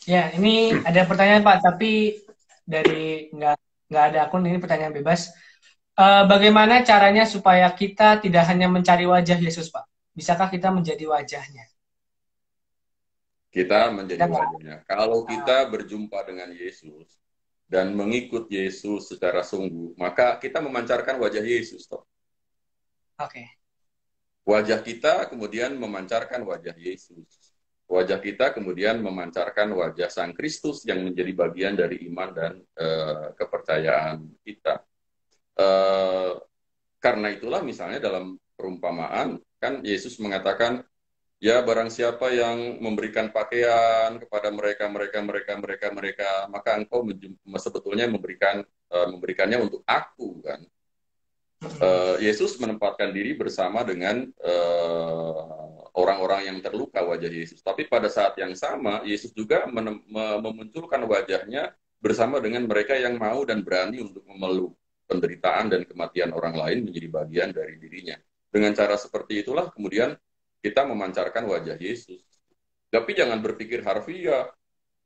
Ya ini ada pertanyaan Pak, tapi dari nggak ada akun, ini pertanyaan bebas. Bagaimana caranya supaya kita tidak hanya mencari wajah Yesus, Pak? Bisakah kita menjadi wajahnya? Kita menjadi Kita nggak, wajahnya. Kalau uh, kita berjumpa dengan Yesus dan mengikut Yesus secara sungguh, maka kita memancarkan wajah Yesus. Toh. oke, okay. Wajah kita kemudian memancarkan wajah Yesus. Wajah kita kemudian memancarkan wajah Sang Kristus yang menjadi bagian dari iman dan kepercayaan kita. Eh, karena itulah misalnya dalam perumpamaan kan Yesus mengatakan, ya barang siapa yang memberikan pakaian kepada mereka, maka engkau sebetulnya memberikannya untuk aku kan. Yesus menempatkan diri bersama dengan orang-orang yang terluka wajah Yesus. Tapi pada saat yang sama, Yesus juga memunculkan wajahnya bersama dengan mereka yang mau dan berani untuk memeluk penderitaan dan kematian orang lain menjadi bagian dari dirinya. Dengan cara seperti itulah kemudian kita memancarkan wajah Yesus. Tapi jangan berpikir harfiah.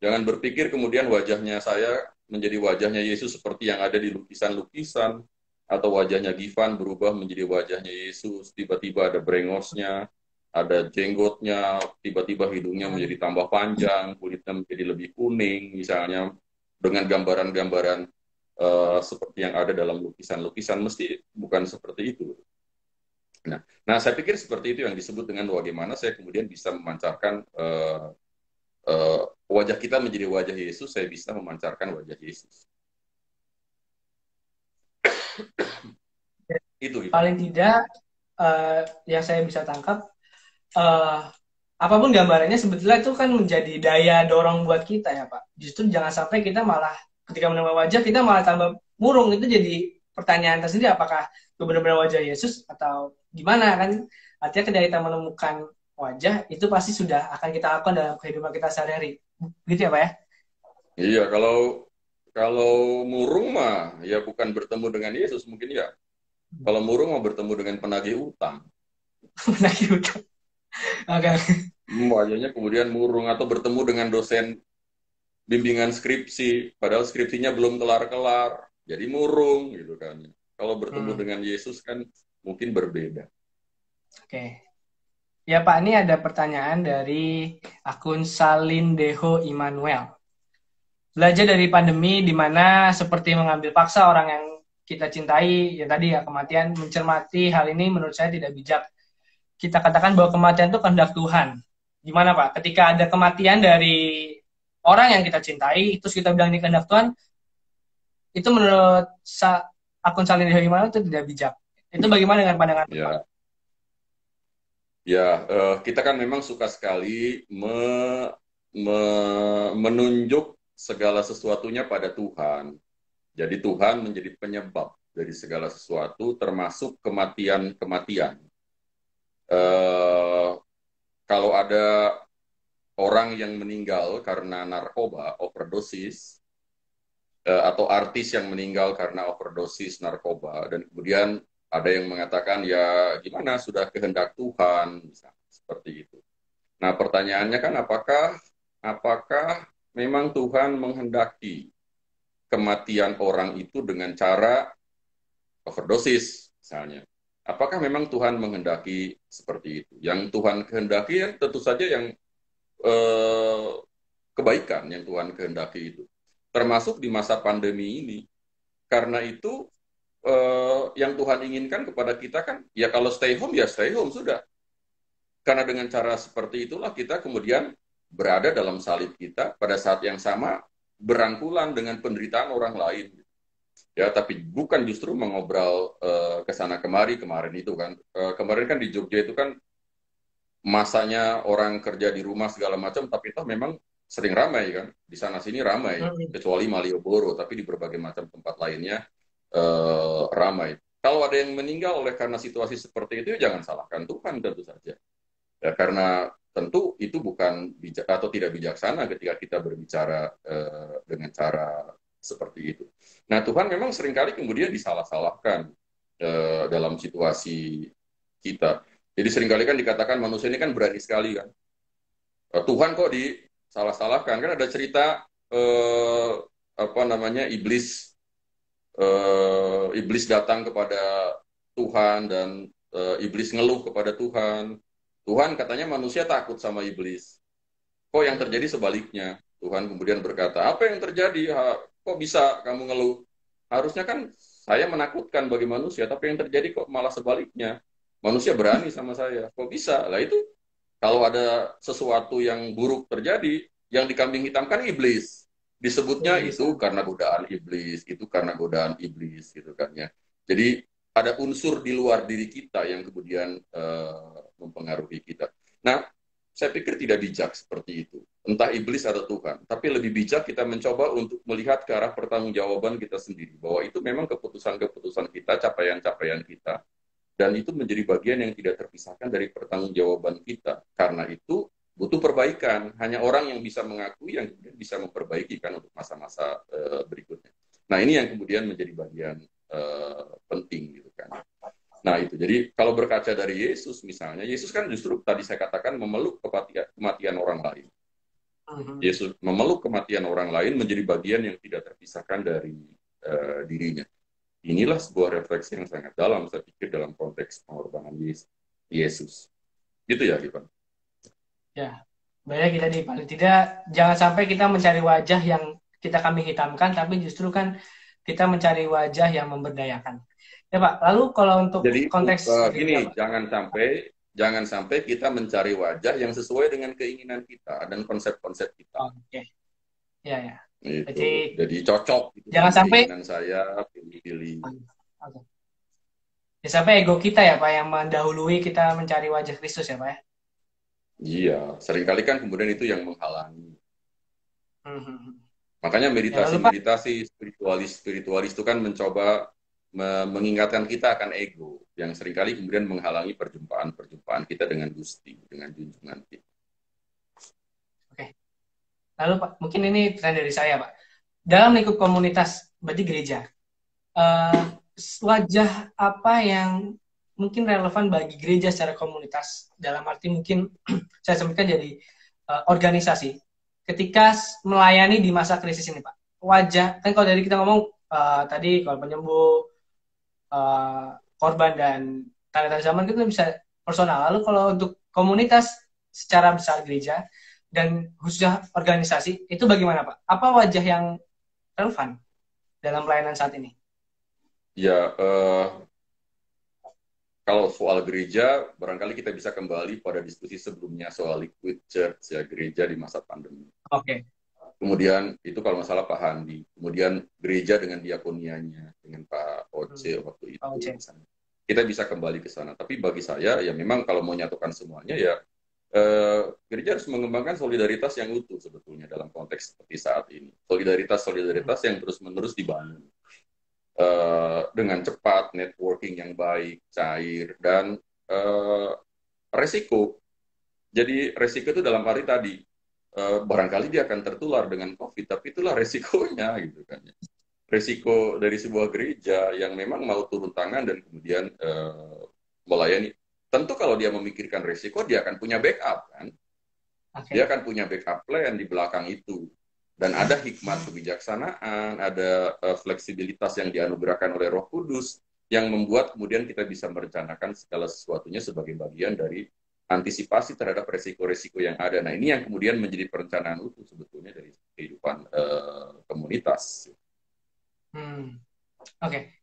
Jangan berpikir kemudian wajahnya saya menjadi wajahnya Yesus seperti yang ada di lukisan-lukisan. Atau wajahnya Gifan berubah menjadi wajahnya Yesus. Tiba-tiba ada brengosnya, ada jenggotnya, tiba-tiba hidungnya menjadi tambah panjang, kulitnya menjadi lebih kuning, misalnya dengan gambaran-gambaran seperti yang ada dalam lukisan-lukisan. Mesti bukan seperti itu. Nah, saya pikir seperti itu yang disebut dengan bagaimana saya kemudian bisa memancarkan wajah kita menjadi wajah Yesus, saya bisa memancarkan wajah Yesus. Itu. Paling tidak yang saya bisa tangkap, apapun gambarannya sebetulnya itu kan menjadi daya dorong buat kita ya Pak. Justru jangan sampai kita malah ketika menemukan wajah kita malah tambah murung. Itu jadi pertanyaan tersendiri, apakah itu benar-benar wajah Yesus atau gimana kan? Artinya ketika kita menemukan wajah itu pasti sudah akan kita lakukan dalam kehidupan kita sehari-hari. Gitu ya Pak ya? Iya, kalau murung mah ya bukan bertemu dengan Yesus mungkin ya. Kalau murung mah bertemu dengan penagih utang. Penagih utang. Oke. Wajahnya kemudian murung, atau bertemu dengan dosen bimbingan skripsi, padahal skripsinya belum kelar-kelar, jadi murung gitu kan. Kalau bertemu dengan Yesus kan mungkin berbeda. Oke. Ya Pak, ini ada pertanyaan dari akun Salindeho Immanuel. Belajar dari pandemi di mana seperti mengambil paksa orang yang kita cintai, ya tadi ya kematian, mencermati hal ini menurut saya tidak bijak. Kita katakan bahwa kematian itu kehendak Tuhan. Gimana Pak? Ketika ada kematian dari orang yang kita cintai, terus kita bilang ini kehendak Tuhan, itu menurut akun Salindeho Immanuel itu tidak bijak. Itu bagaimana dengan pandangan Pak? Ya, kita kan memang suka sekali menunjuk segala sesuatunya pada Tuhan. Jadi Tuhan menjadi penyebab dari segala sesuatu, termasuk kematian-kematian. Kalau ada orang yang meninggal karena narkoba, overdosis, atau artis yang meninggal karena overdosis narkoba, dan kemudian ada yang mengatakan, ya gimana, sudah kehendak Tuhan, misalnya, seperti itu. Nah, pertanyaannya kan apakah memang Tuhan menghendaki kematian orang itu dengan cara overdosis, misalnya. Apakah memang Tuhan menghendaki seperti itu? Yang Tuhan kehendaki ya tentu saja yang kebaikan yang Tuhan kehendaki itu. Termasuk di masa pandemi ini. Karena itu yang Tuhan inginkan kepada kita kan, ya kalau stay home, ya stay home, sudah. Karena dengan cara seperti itulah kita kemudian berada dalam salib kita, pada saat yang sama berangkulan dengan penderitaan orang lain. Ya, tapi bukan justru mengobrol ke sana kemari kemarin itu kan. Kemarin kan di Jogja itu kan masanya orang kerja di rumah segala macam, tapi itu memang sering ramai kan. Di sana sini ramai, kecuali Malioboro, tapi di berbagai macam tempat lainnya ramai. Kalau ada yang meninggal oleh karena situasi seperti itu, jangan salahkan Tuhan tentu saja. Ya, karena tentu itu bukan bijak atau tidak bijaksana ketika kita berbicara dengan cara seperti itu. Nah, Tuhan memang seringkali kemudian disalah-salahkan dalam situasi kita. Jadi seringkali kan dikatakan manusia ini kan berani sekali kan. Tuhan kok disalah-salahkan? Kan ada cerita iblis datang kepada Tuhan dan iblis ngeluh kepada Tuhan. Tuhan katanya manusia takut sama iblis. Kok yang terjadi sebaliknya? Tuhan kemudian berkata, apa yang terjadi? Kok bisa kamu ngeluh? Harusnya kan saya menakutkan bagi manusia, tapi yang terjadi kok malah sebaliknya. Manusia berani sama saya. Kok bisa? Lah itu kalau ada sesuatu yang buruk terjadi, yang dikambing hitamkan iblis. Disebutnya Iblis ya. itu karena godaan iblis, itu karena godaan iblis gitu kan ya. Jadi ada unsur di luar diri kita yang kemudian mempengaruhi kita. Nah, saya pikir tidak bijak seperti itu. Entah iblis atau Tuhan. Tapi lebih bijak kita mencoba untuk melihat ke arah pertanggungjawaban kita sendiri. Bahwa itu memang keputusan-keputusan kita, capaian-capaian kita. Dan itu menjadi bagian yang tidak terpisahkan dari pertanggungjawaban kita. Karena itu butuh perbaikan. Hanya orang yang bisa mengakui yang kemudian bisa memperbaiki kan untuk masa-masa berikutnya. Nah ini yang kemudian menjadi bagian penting gitu kan. Nah itu jadi kalau berkaca dari Yesus misalnya, Yesus kan justru tadi saya katakan memeluk kematian orang lain. Mhm. Yesus memeluk kematian orang lain menjadi bagian yang tidak terpisahkan dari dirinya. Inilah sebuah refleksi yang sangat dalam, saya pikir, dalam konteks pengorbanan Yesus. Gitu ya, Ivan? Ya, banyak kita nih paling tidak jangan sampai kita mencari wajah yang kita kambing hitamkan, tapi justru kan kita mencari wajah yang memberdayakan. Ya Pak, lalu kalau untuk Jadi konteks gereja gini, Pak. jangan sampai kita mencari wajah yang sesuai dengan keinginan kita dan konsep-konsep kita. Oke, ya ya. Itu. Jadi Jadi cocok gitu jangan dengan sampai keinginan saya, pilih-pilih. oke. Jangan sampai ego kita ya Pak yang mendahului kita mencari wajah Kristus ya Pak ya. Iya, seringkali kan kemudian itu yang menghalangi. Mhm. Makanya Ya lalu Pak, meditasi-meditasi spiritualis itu kan mencoba mengingatkan kita akan ego yang seringkali kemudian menghalangi perjumpaan-perjumpaan kita dengan Gusti, dengan junjungan kita. oke. Lalu Pak, mungkin ini pertanyaan dari saya Pak. Dalam lingkup komunitas, berarti gereja, eh, wajah apa yang mungkin relevan bagi gereja secara komunitas dalam arti mungkin saya sebutkan jadi organisasi ketika melayani di masa krisis ini Pak, wajah kan kalau dari kita ngomong tadi kalau penyembuh, eh, korban dan tanda-tanda zaman itu bisa personal. Lalu kalau untuk komunitas secara besar gereja dan khususnya organisasi itu bagaimana Pak, apa wajah yang relevan dalam pelayanan saat ini? Ya, kalau soal gereja, barangkali kita bisa kembali pada diskusi sebelumnya soal liquid church, ya gereja di masa pandemi. Oke. Kemudian itu kalau masalah Pak Handi, kemudian gereja dengan diakonianya, dengan Pak Oce waktu Pak itu, Uce. misalnya. Kita bisa kembali ke sana. Tapi bagi saya, ya memang kalau mau nyatukan semuanya, ya gereja harus mengembangkan solidaritas yang utuh sebetulnya dalam konteks seperti saat ini. Solidaritas yang terus-menerus dibangun. Dengan cepat, networking yang baik, cair, dan resiko. Jadi resiko itu dalam arti tadi, barangkali dia akan tertular dengan COVID, tapi itulah resikonya gitu kan. Resiko dari sebuah gereja yang memang mau turun tangan dan kemudian melayani. Tentu kalau dia memikirkan resiko, dia akan punya backup kan. Dia Oke. akan punya backup plan di belakang itu. Dan ada hikmat kebijaksanaan, ada fleksibilitas yang dianugerahkan oleh Roh Kudus yang membuat kemudian kita bisa merencanakan segala sesuatunya sebagai bagian dari antisipasi terhadap resiko-resiko yang ada. Nah ini yang kemudian menjadi perencanaan utuh sebetulnya dari kehidupan komunitas. Hmm. Oke.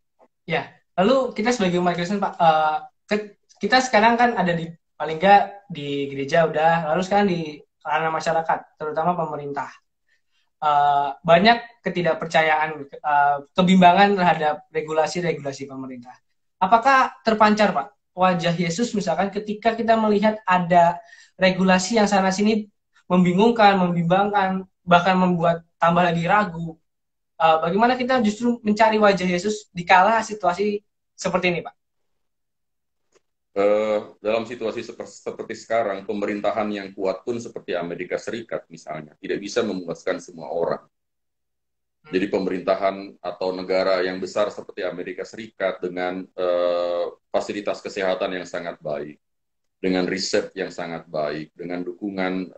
Ya. Lalu kita sebagai umat Kristen Pak, kita sekarang kan ada di paling nggak di gereja udah, lalu sekarang di ranah masyarakat, terutama pemerintah. Banyak ketidakpercayaan, kebimbangan terhadap regulasi-regulasi pemerintah. Apakah terpancar, Pak, wajah Yesus misalkan ketika kita melihat ada regulasi yang sana sini membingungkan, membimbangkan, bahkan membuat tambah lagi ragu. Bagaimana kita justru mencari wajah Yesus di kala situasi seperti ini, Pak? Dalam situasi seperti sekarang, pemerintahan yang kuat pun seperti Amerika Serikat misalnya, tidak bisa memuaskan semua orang. Jadi pemerintahan atau negara yang besar seperti Amerika Serikat dengan fasilitas kesehatan yang sangat baik, dengan riset yang sangat baik, dengan dukungan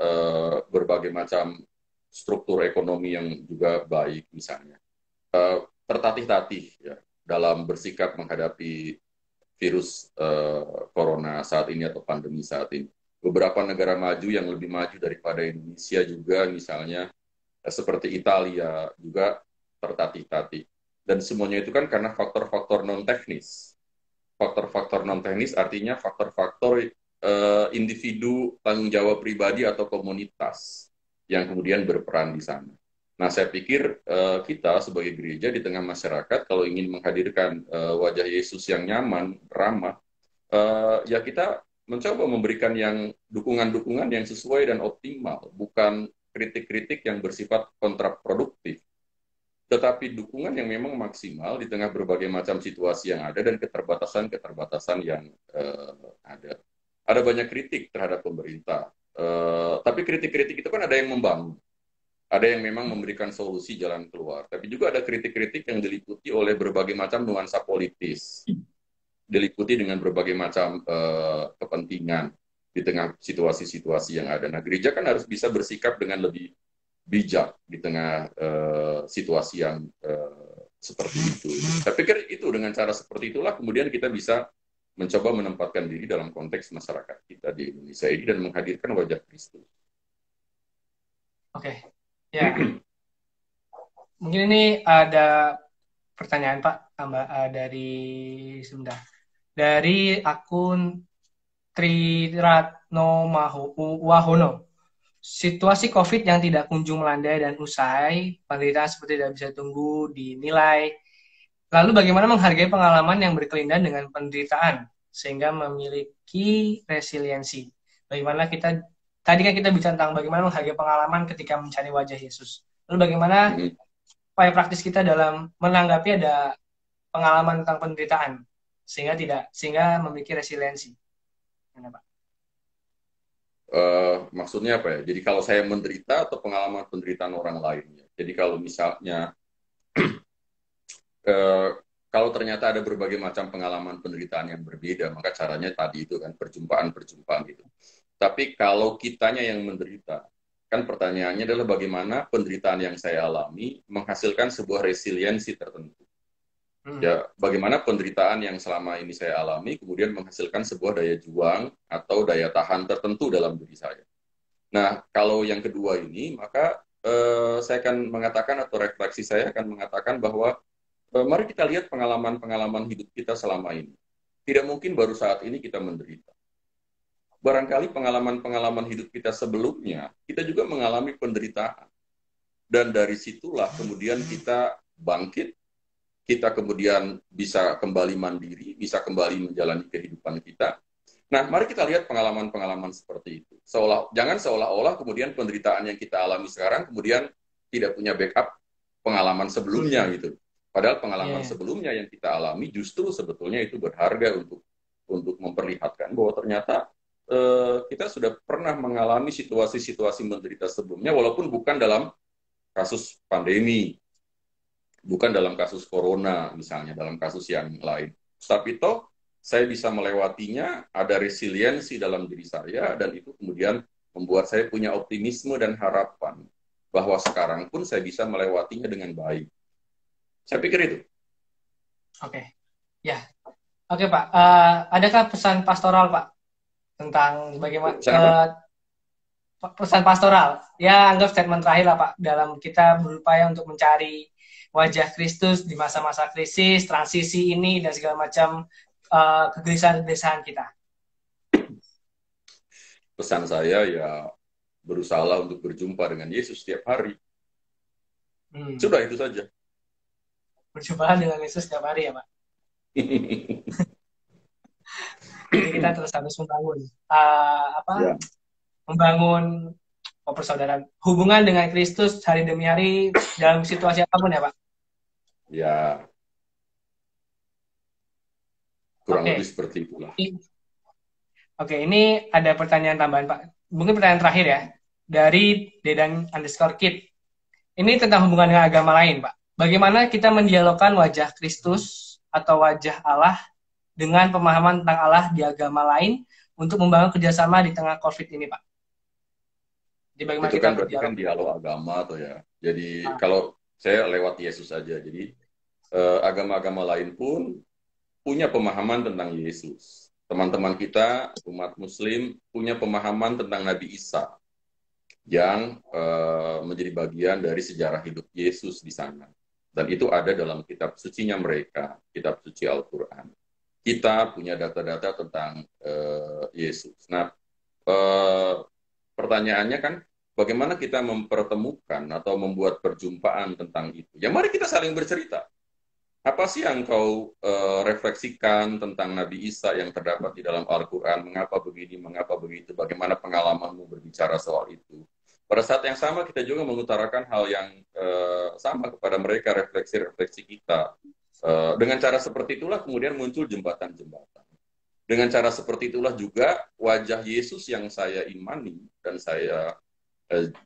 berbagai macam struktur ekonomi yang juga baik misalnya, tertatih-tatih ya dalam bersikap menghadapi virus corona saat ini atau pandemi saat ini. Beberapa negara maju yang lebih maju daripada Indonesia juga misalnya seperti Italia juga tertatih-tatih. Dan semuanya itu kan karena faktor-faktor non teknis. faktor-faktor non teknis artinya faktor-faktor individu, tanggung jawab pribadi atau komunitas yang kemudian berperan di sana. Nah, saya pikir kita sebagai gereja di tengah masyarakat kalau ingin menghadirkan wajah Yesus yang nyaman, ramah, ya kita mencoba memberikan yang dukungan-dukungan yang sesuai dan optimal, bukan kritik-kritik yang bersifat kontraproduktif, tetapi dukungan yang memang maksimal di tengah berbagai macam situasi yang ada dan keterbatasan-keterbatasan yang ada. Ada banyak kritik terhadap pemerintah, tapi kritik-kritik itu kan ada yang membangun, ada yang memang memberikan solusi jalan keluar, tapi juga ada kritik-kritik yang diliputi oleh berbagai macam nuansa politis, diliputi dengan berbagai macam kepentingan di tengah situasi-situasi yang ada. Nah, gereja kan harus bisa bersikap dengan lebih bijak di tengah situasi yang seperti itu. Saya pikir itu dengan cara seperti itulah kemudian kita bisa mencoba menempatkan diri dalam konteks masyarakat kita di Indonesia ini dan menghadirkan wajah Kristus. Oke, ya. Mungkin ini ada pertanyaan Pak dari sebentar. Dari akun Triratno Wahono. Situasi COVID yang tidak kunjung melandai dan usai, penderitaan seperti tidak bisa tunggu dinilai. Lalu bagaimana menghargai pengalaman yang berkelindan dengan penderitaan sehingga memiliki resiliensi? Bagaimana kita tadi kan kita bicara tentang bagaimana menghargai pengalaman ketika mencari wajah Yesus. Lalu bagaimana upaya praktis kita dalam menanggapi ada pengalaman tentang penderitaan sehingga memiliki resiliensi. Kenapa? Maksudnya apa ya? Jadi kalau saya menderita atau pengalaman penderitaan orang lain. Jadi kalau misalnya kalau ternyata ada berbagai macam pengalaman penderitaan yang berbeda, maka caranya tadi itu kan perjumpaan-perjumpaan gitu. Tapi kalau kitanya yang menderita, kan pertanyaannya adalah bagaimana penderitaan yang saya alami menghasilkan sebuah resiliensi tertentu. Ya, bagaimana penderitaan yang selama ini saya alami kemudian menghasilkan sebuah daya juang atau daya tahan tertentu dalam diri saya. Nah, kalau yang kedua ini, maka saya akan mengatakan atau refleksi saya akan mengatakan bahwa mari kita lihat pengalaman-pengalaman hidup kita selama ini. Tidak mungkin baru saat ini kita menderita. Barangkali pengalaman-pengalaman hidup kita sebelumnya, kita juga mengalami penderitaan. Dan dari situlah kemudian kita bangkit, kita kemudian bisa kembali mandiri, bisa kembali menjalani kehidupan kita. Nah, mari kita lihat pengalaman-pengalaman seperti itu. Jangan seolah-olah kemudian penderitaan yang kita alami sekarang kemudian tidak punya backup pengalaman sebelumnya gitu. Padahal pengalaman sebelumnya yang kita alami justru sebetulnya itu berharga untuk memperlihatkan bahwa ternyata kita sudah pernah mengalami situasi-situasi menderita sebelumnya, walaupun bukan dalam kasus pandemi, bukan dalam kasus corona misalnya, dalam kasus yang lain. Tapi toh saya bisa melewatinya, ada resiliensi dalam diri saya, dan itu kemudian membuat saya punya optimisme dan harapan bahwa sekarang pun saya bisa melewatinya dengan baik. Saya pikir itu. Oke. Ya. Oke, Pak. Adakah pesan pastoral, Pak, tentang bagaimana pesan pastoral? Ya, anggap statement terakhir lah, Pak, dalam kita berupaya untuk mencari wajah Kristus di masa-masa krisis, transisi ini, dan segala macam kegelisahan-kegelisahan kita. Pesan saya ya berusahalah untuk berjumpa dengan Yesus setiap hari. Sudah itu saja. Berjumpa dengan Yesus setiap hari ya, Pak. Jadi kita terus harus membangun membangun persaudaraan, hubungan dengan Kristus hari demi hari dalam situasi apapun ya, Pak. Ya. Kurang lebih seperti itulah. Oke, ini ada pertanyaan tambahan, Pak. Mungkin pertanyaan terakhir ya. Dari Dedan_Kid. Ini tentang hubungan dengan agama lain, Pak. Bagaimana kita mendialogkan wajah Kristus atau wajah Allah dengan pemahaman tentang Allah di agama lain untuk membangun kerjasama di tengah COVID ini, Pak? Jadi bagaimana itu kita kan berarti kan dialog agama atau ya. Jadi kalau saya lewat Yesus saja. Jadi agama-agama lain pun punya pemahaman tentang Yesus. Teman-teman kita, umat Muslim, punya pemahaman tentang Nabi Isa yang menjadi bagian dari sejarah hidup Yesus di sana. Dan itu ada dalam kitab sucinya mereka, kitab suci Al-Quran. kita punya data-data tentang Yesus. Nah, eh, pertanyaannya kan, bagaimana kita mempertemukan atau membuat perjumpaan tentang itu? Ya, mari kita saling bercerita. Apa sih yang kau refleksikan tentang Nabi Isa yang terdapat di dalam Al-Quran? Mengapa begini, mengapa begitu? Bagaimana pengalamanmu berbicara soal itu? Pada saat yang sama kita juga mengutarakan hal yang sama kepada mereka, refleksi-refleksi kita. Dengan cara seperti itulah kemudian muncul jembatan-jembatan. Dengan cara seperti itulah juga wajah Yesus yang saya imani dan saya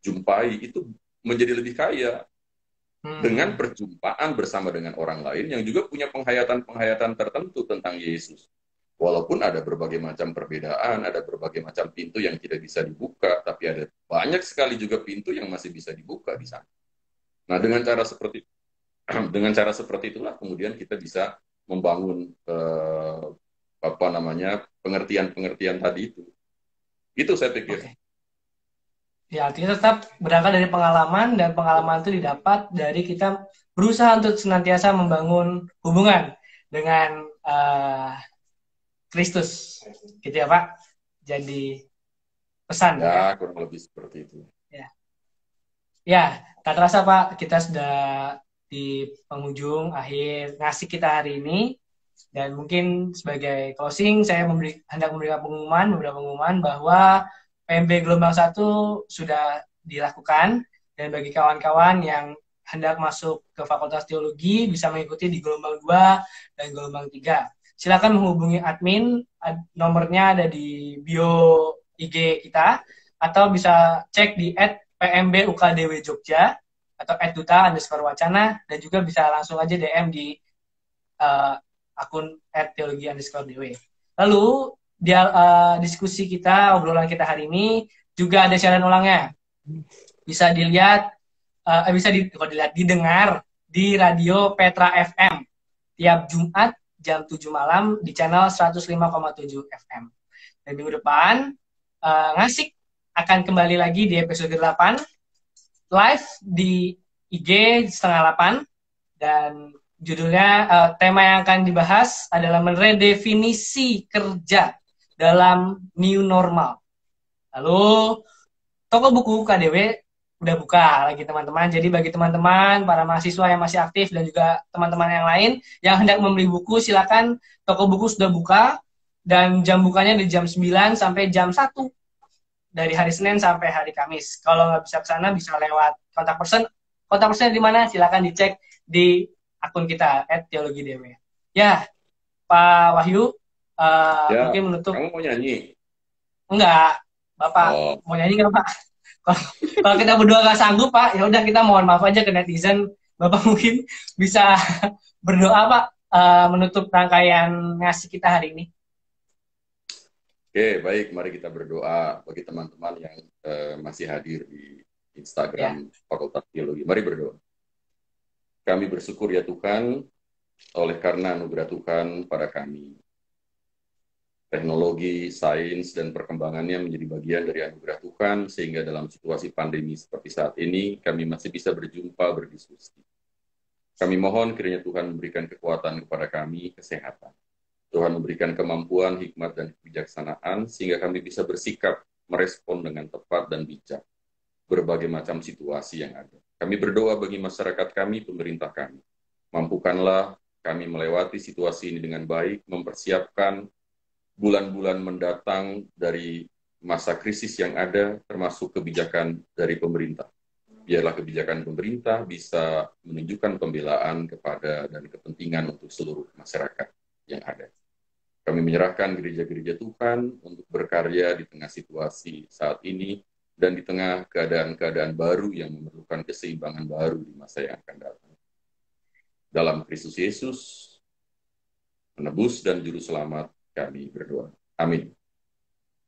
jumpai itu menjadi lebih kaya dengan perjumpaan bersama dengan orang lain yang juga punya penghayatan-penghayatan tertentu tentang Yesus. Walaupun ada berbagai macam perbedaan, ada berbagai macam pintu yang tidak bisa dibuka, tapi ada banyak sekali juga pintu yang masih bisa dibuka di sana. Nah, dengan cara seperti itulah kemudian kita bisa membangun pengertian-pengertian tadi itu. Itu saya pikir. Oke. Ya, artinya tetap berangkat dari pengalaman, dan pengalaman itu didapat dari kita berusaha untuk senantiasa membangun hubungan dengan Kristus. Gitu ya, Pak? Jadi pesan. Ya, kurang lebih seperti itu. Ya, tak terasa Pak, kita sudah di penghujung akhir ngasih kita hari ini. Dan mungkin sebagai closing, saya hendak memberikan beberapa pengumuman bahwa PMB Gelombang 1 sudah dilakukan, dan bagi kawan-kawan yang hendak masuk ke Fakultas Teologi bisa mengikuti di Gelombang 2 dan Gelombang 3. Silakan menghubungi admin, nomornya ada di bio IG kita, atau bisa cek di @PMB UKDW Jogja atau @duta_wacana, dan juga bisa langsung aja DM di akun @teologi_dw. Lalu diskusi kita, obrolan kita hari ini juga ada siaran ulangnya. Bisa dilihat, didengar di radio Petra FM tiap Jumat jam 7 malam di channel 105,7 FM. Dan minggu depan Ngasik akan kembali lagi di episode 8 live di IG setengah 8, dan judulnya tema yang akan dibahas adalah meredefinisi kerja dalam new normal. Lalu toko buku KDW udah buka lagi teman-teman. Jadi bagi teman-teman, para mahasiswa yang masih aktif dan juga teman-teman yang lain yang hendak membeli buku, silakan, toko buku sudah buka, dan jam bukanya di jam 9 sampai jam 1 dari hari Senin sampai hari Kamis. Kalau nggak bisa ke sana, bisa lewat kontak person. Kontak personnya di mana? Silakan dicek di akun kita @teologi_dw. Ya, Pak Wahyu, Ya, mungkin menutup. kamu mau nyanyi? Enggak, Bapak mau nyanyi nggak Pak? Kalau kita berdua nggak sanggup Pak, ya udah kita mohon maaf aja ke netizen. Bapak mungkin bisa berdoa Pak, menutup rangkaian ngasih kita hari ini. Oke, baik. Mari kita berdoa bagi teman-teman yang masih hadir di Instagram Fakultas Teologi. Mari berdoa. Kami bersyukur ya Tuhan, oleh karena anugerah Tuhan pada kami. Teknologi, sains, dan perkembangannya menjadi bagian dari anugerah Tuhan, sehingga dalam situasi pandemi seperti saat ini, kami masih bisa berjumpa, berdiskusi. Kami mohon kiranya Tuhan memberikan kekuatan kepada kami, kesehatan. Tuhan memberikan kemampuan, hikmat, dan kebijaksanaan, sehingga kami bisa bersikap, merespon dengan tepat dan bijak berbagai macam situasi yang ada. Kami berdoa bagi masyarakat kami, pemerintah kami. Mampukanlah kami melewati situasi ini dengan baik, mempersiapkan bulan-bulan mendatang dari masa krisis yang ada, termasuk kebijakan dari pemerintah. Biarlah kebijakan pemerintah bisa menunjukkan pembelaan kepada dan kepentingan untuk seluruh masyarakat yang ada. Kami menyerahkan gereja-gereja Tuhan untuk berkarya di tengah situasi saat ini dan di tengah keadaan-keadaan baru yang memerlukan keseimbangan baru di masa yang akan datang. Dalam Kristus Yesus, penebus dan juru selamat, kami berdoa. Amin.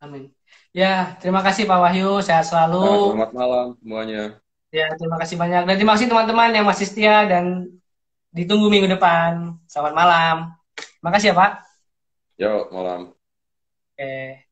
Amin. Ya, terima kasih Pak Wahyu, sehat selalu. Nah, selamat malam semuanya. Ya, terima kasih banyak. Dan terima kasih teman-teman yang masih setia dan ditunggu minggu depan. Selamat malam. Terima kasih ya Pak. Yo, malam. Oke.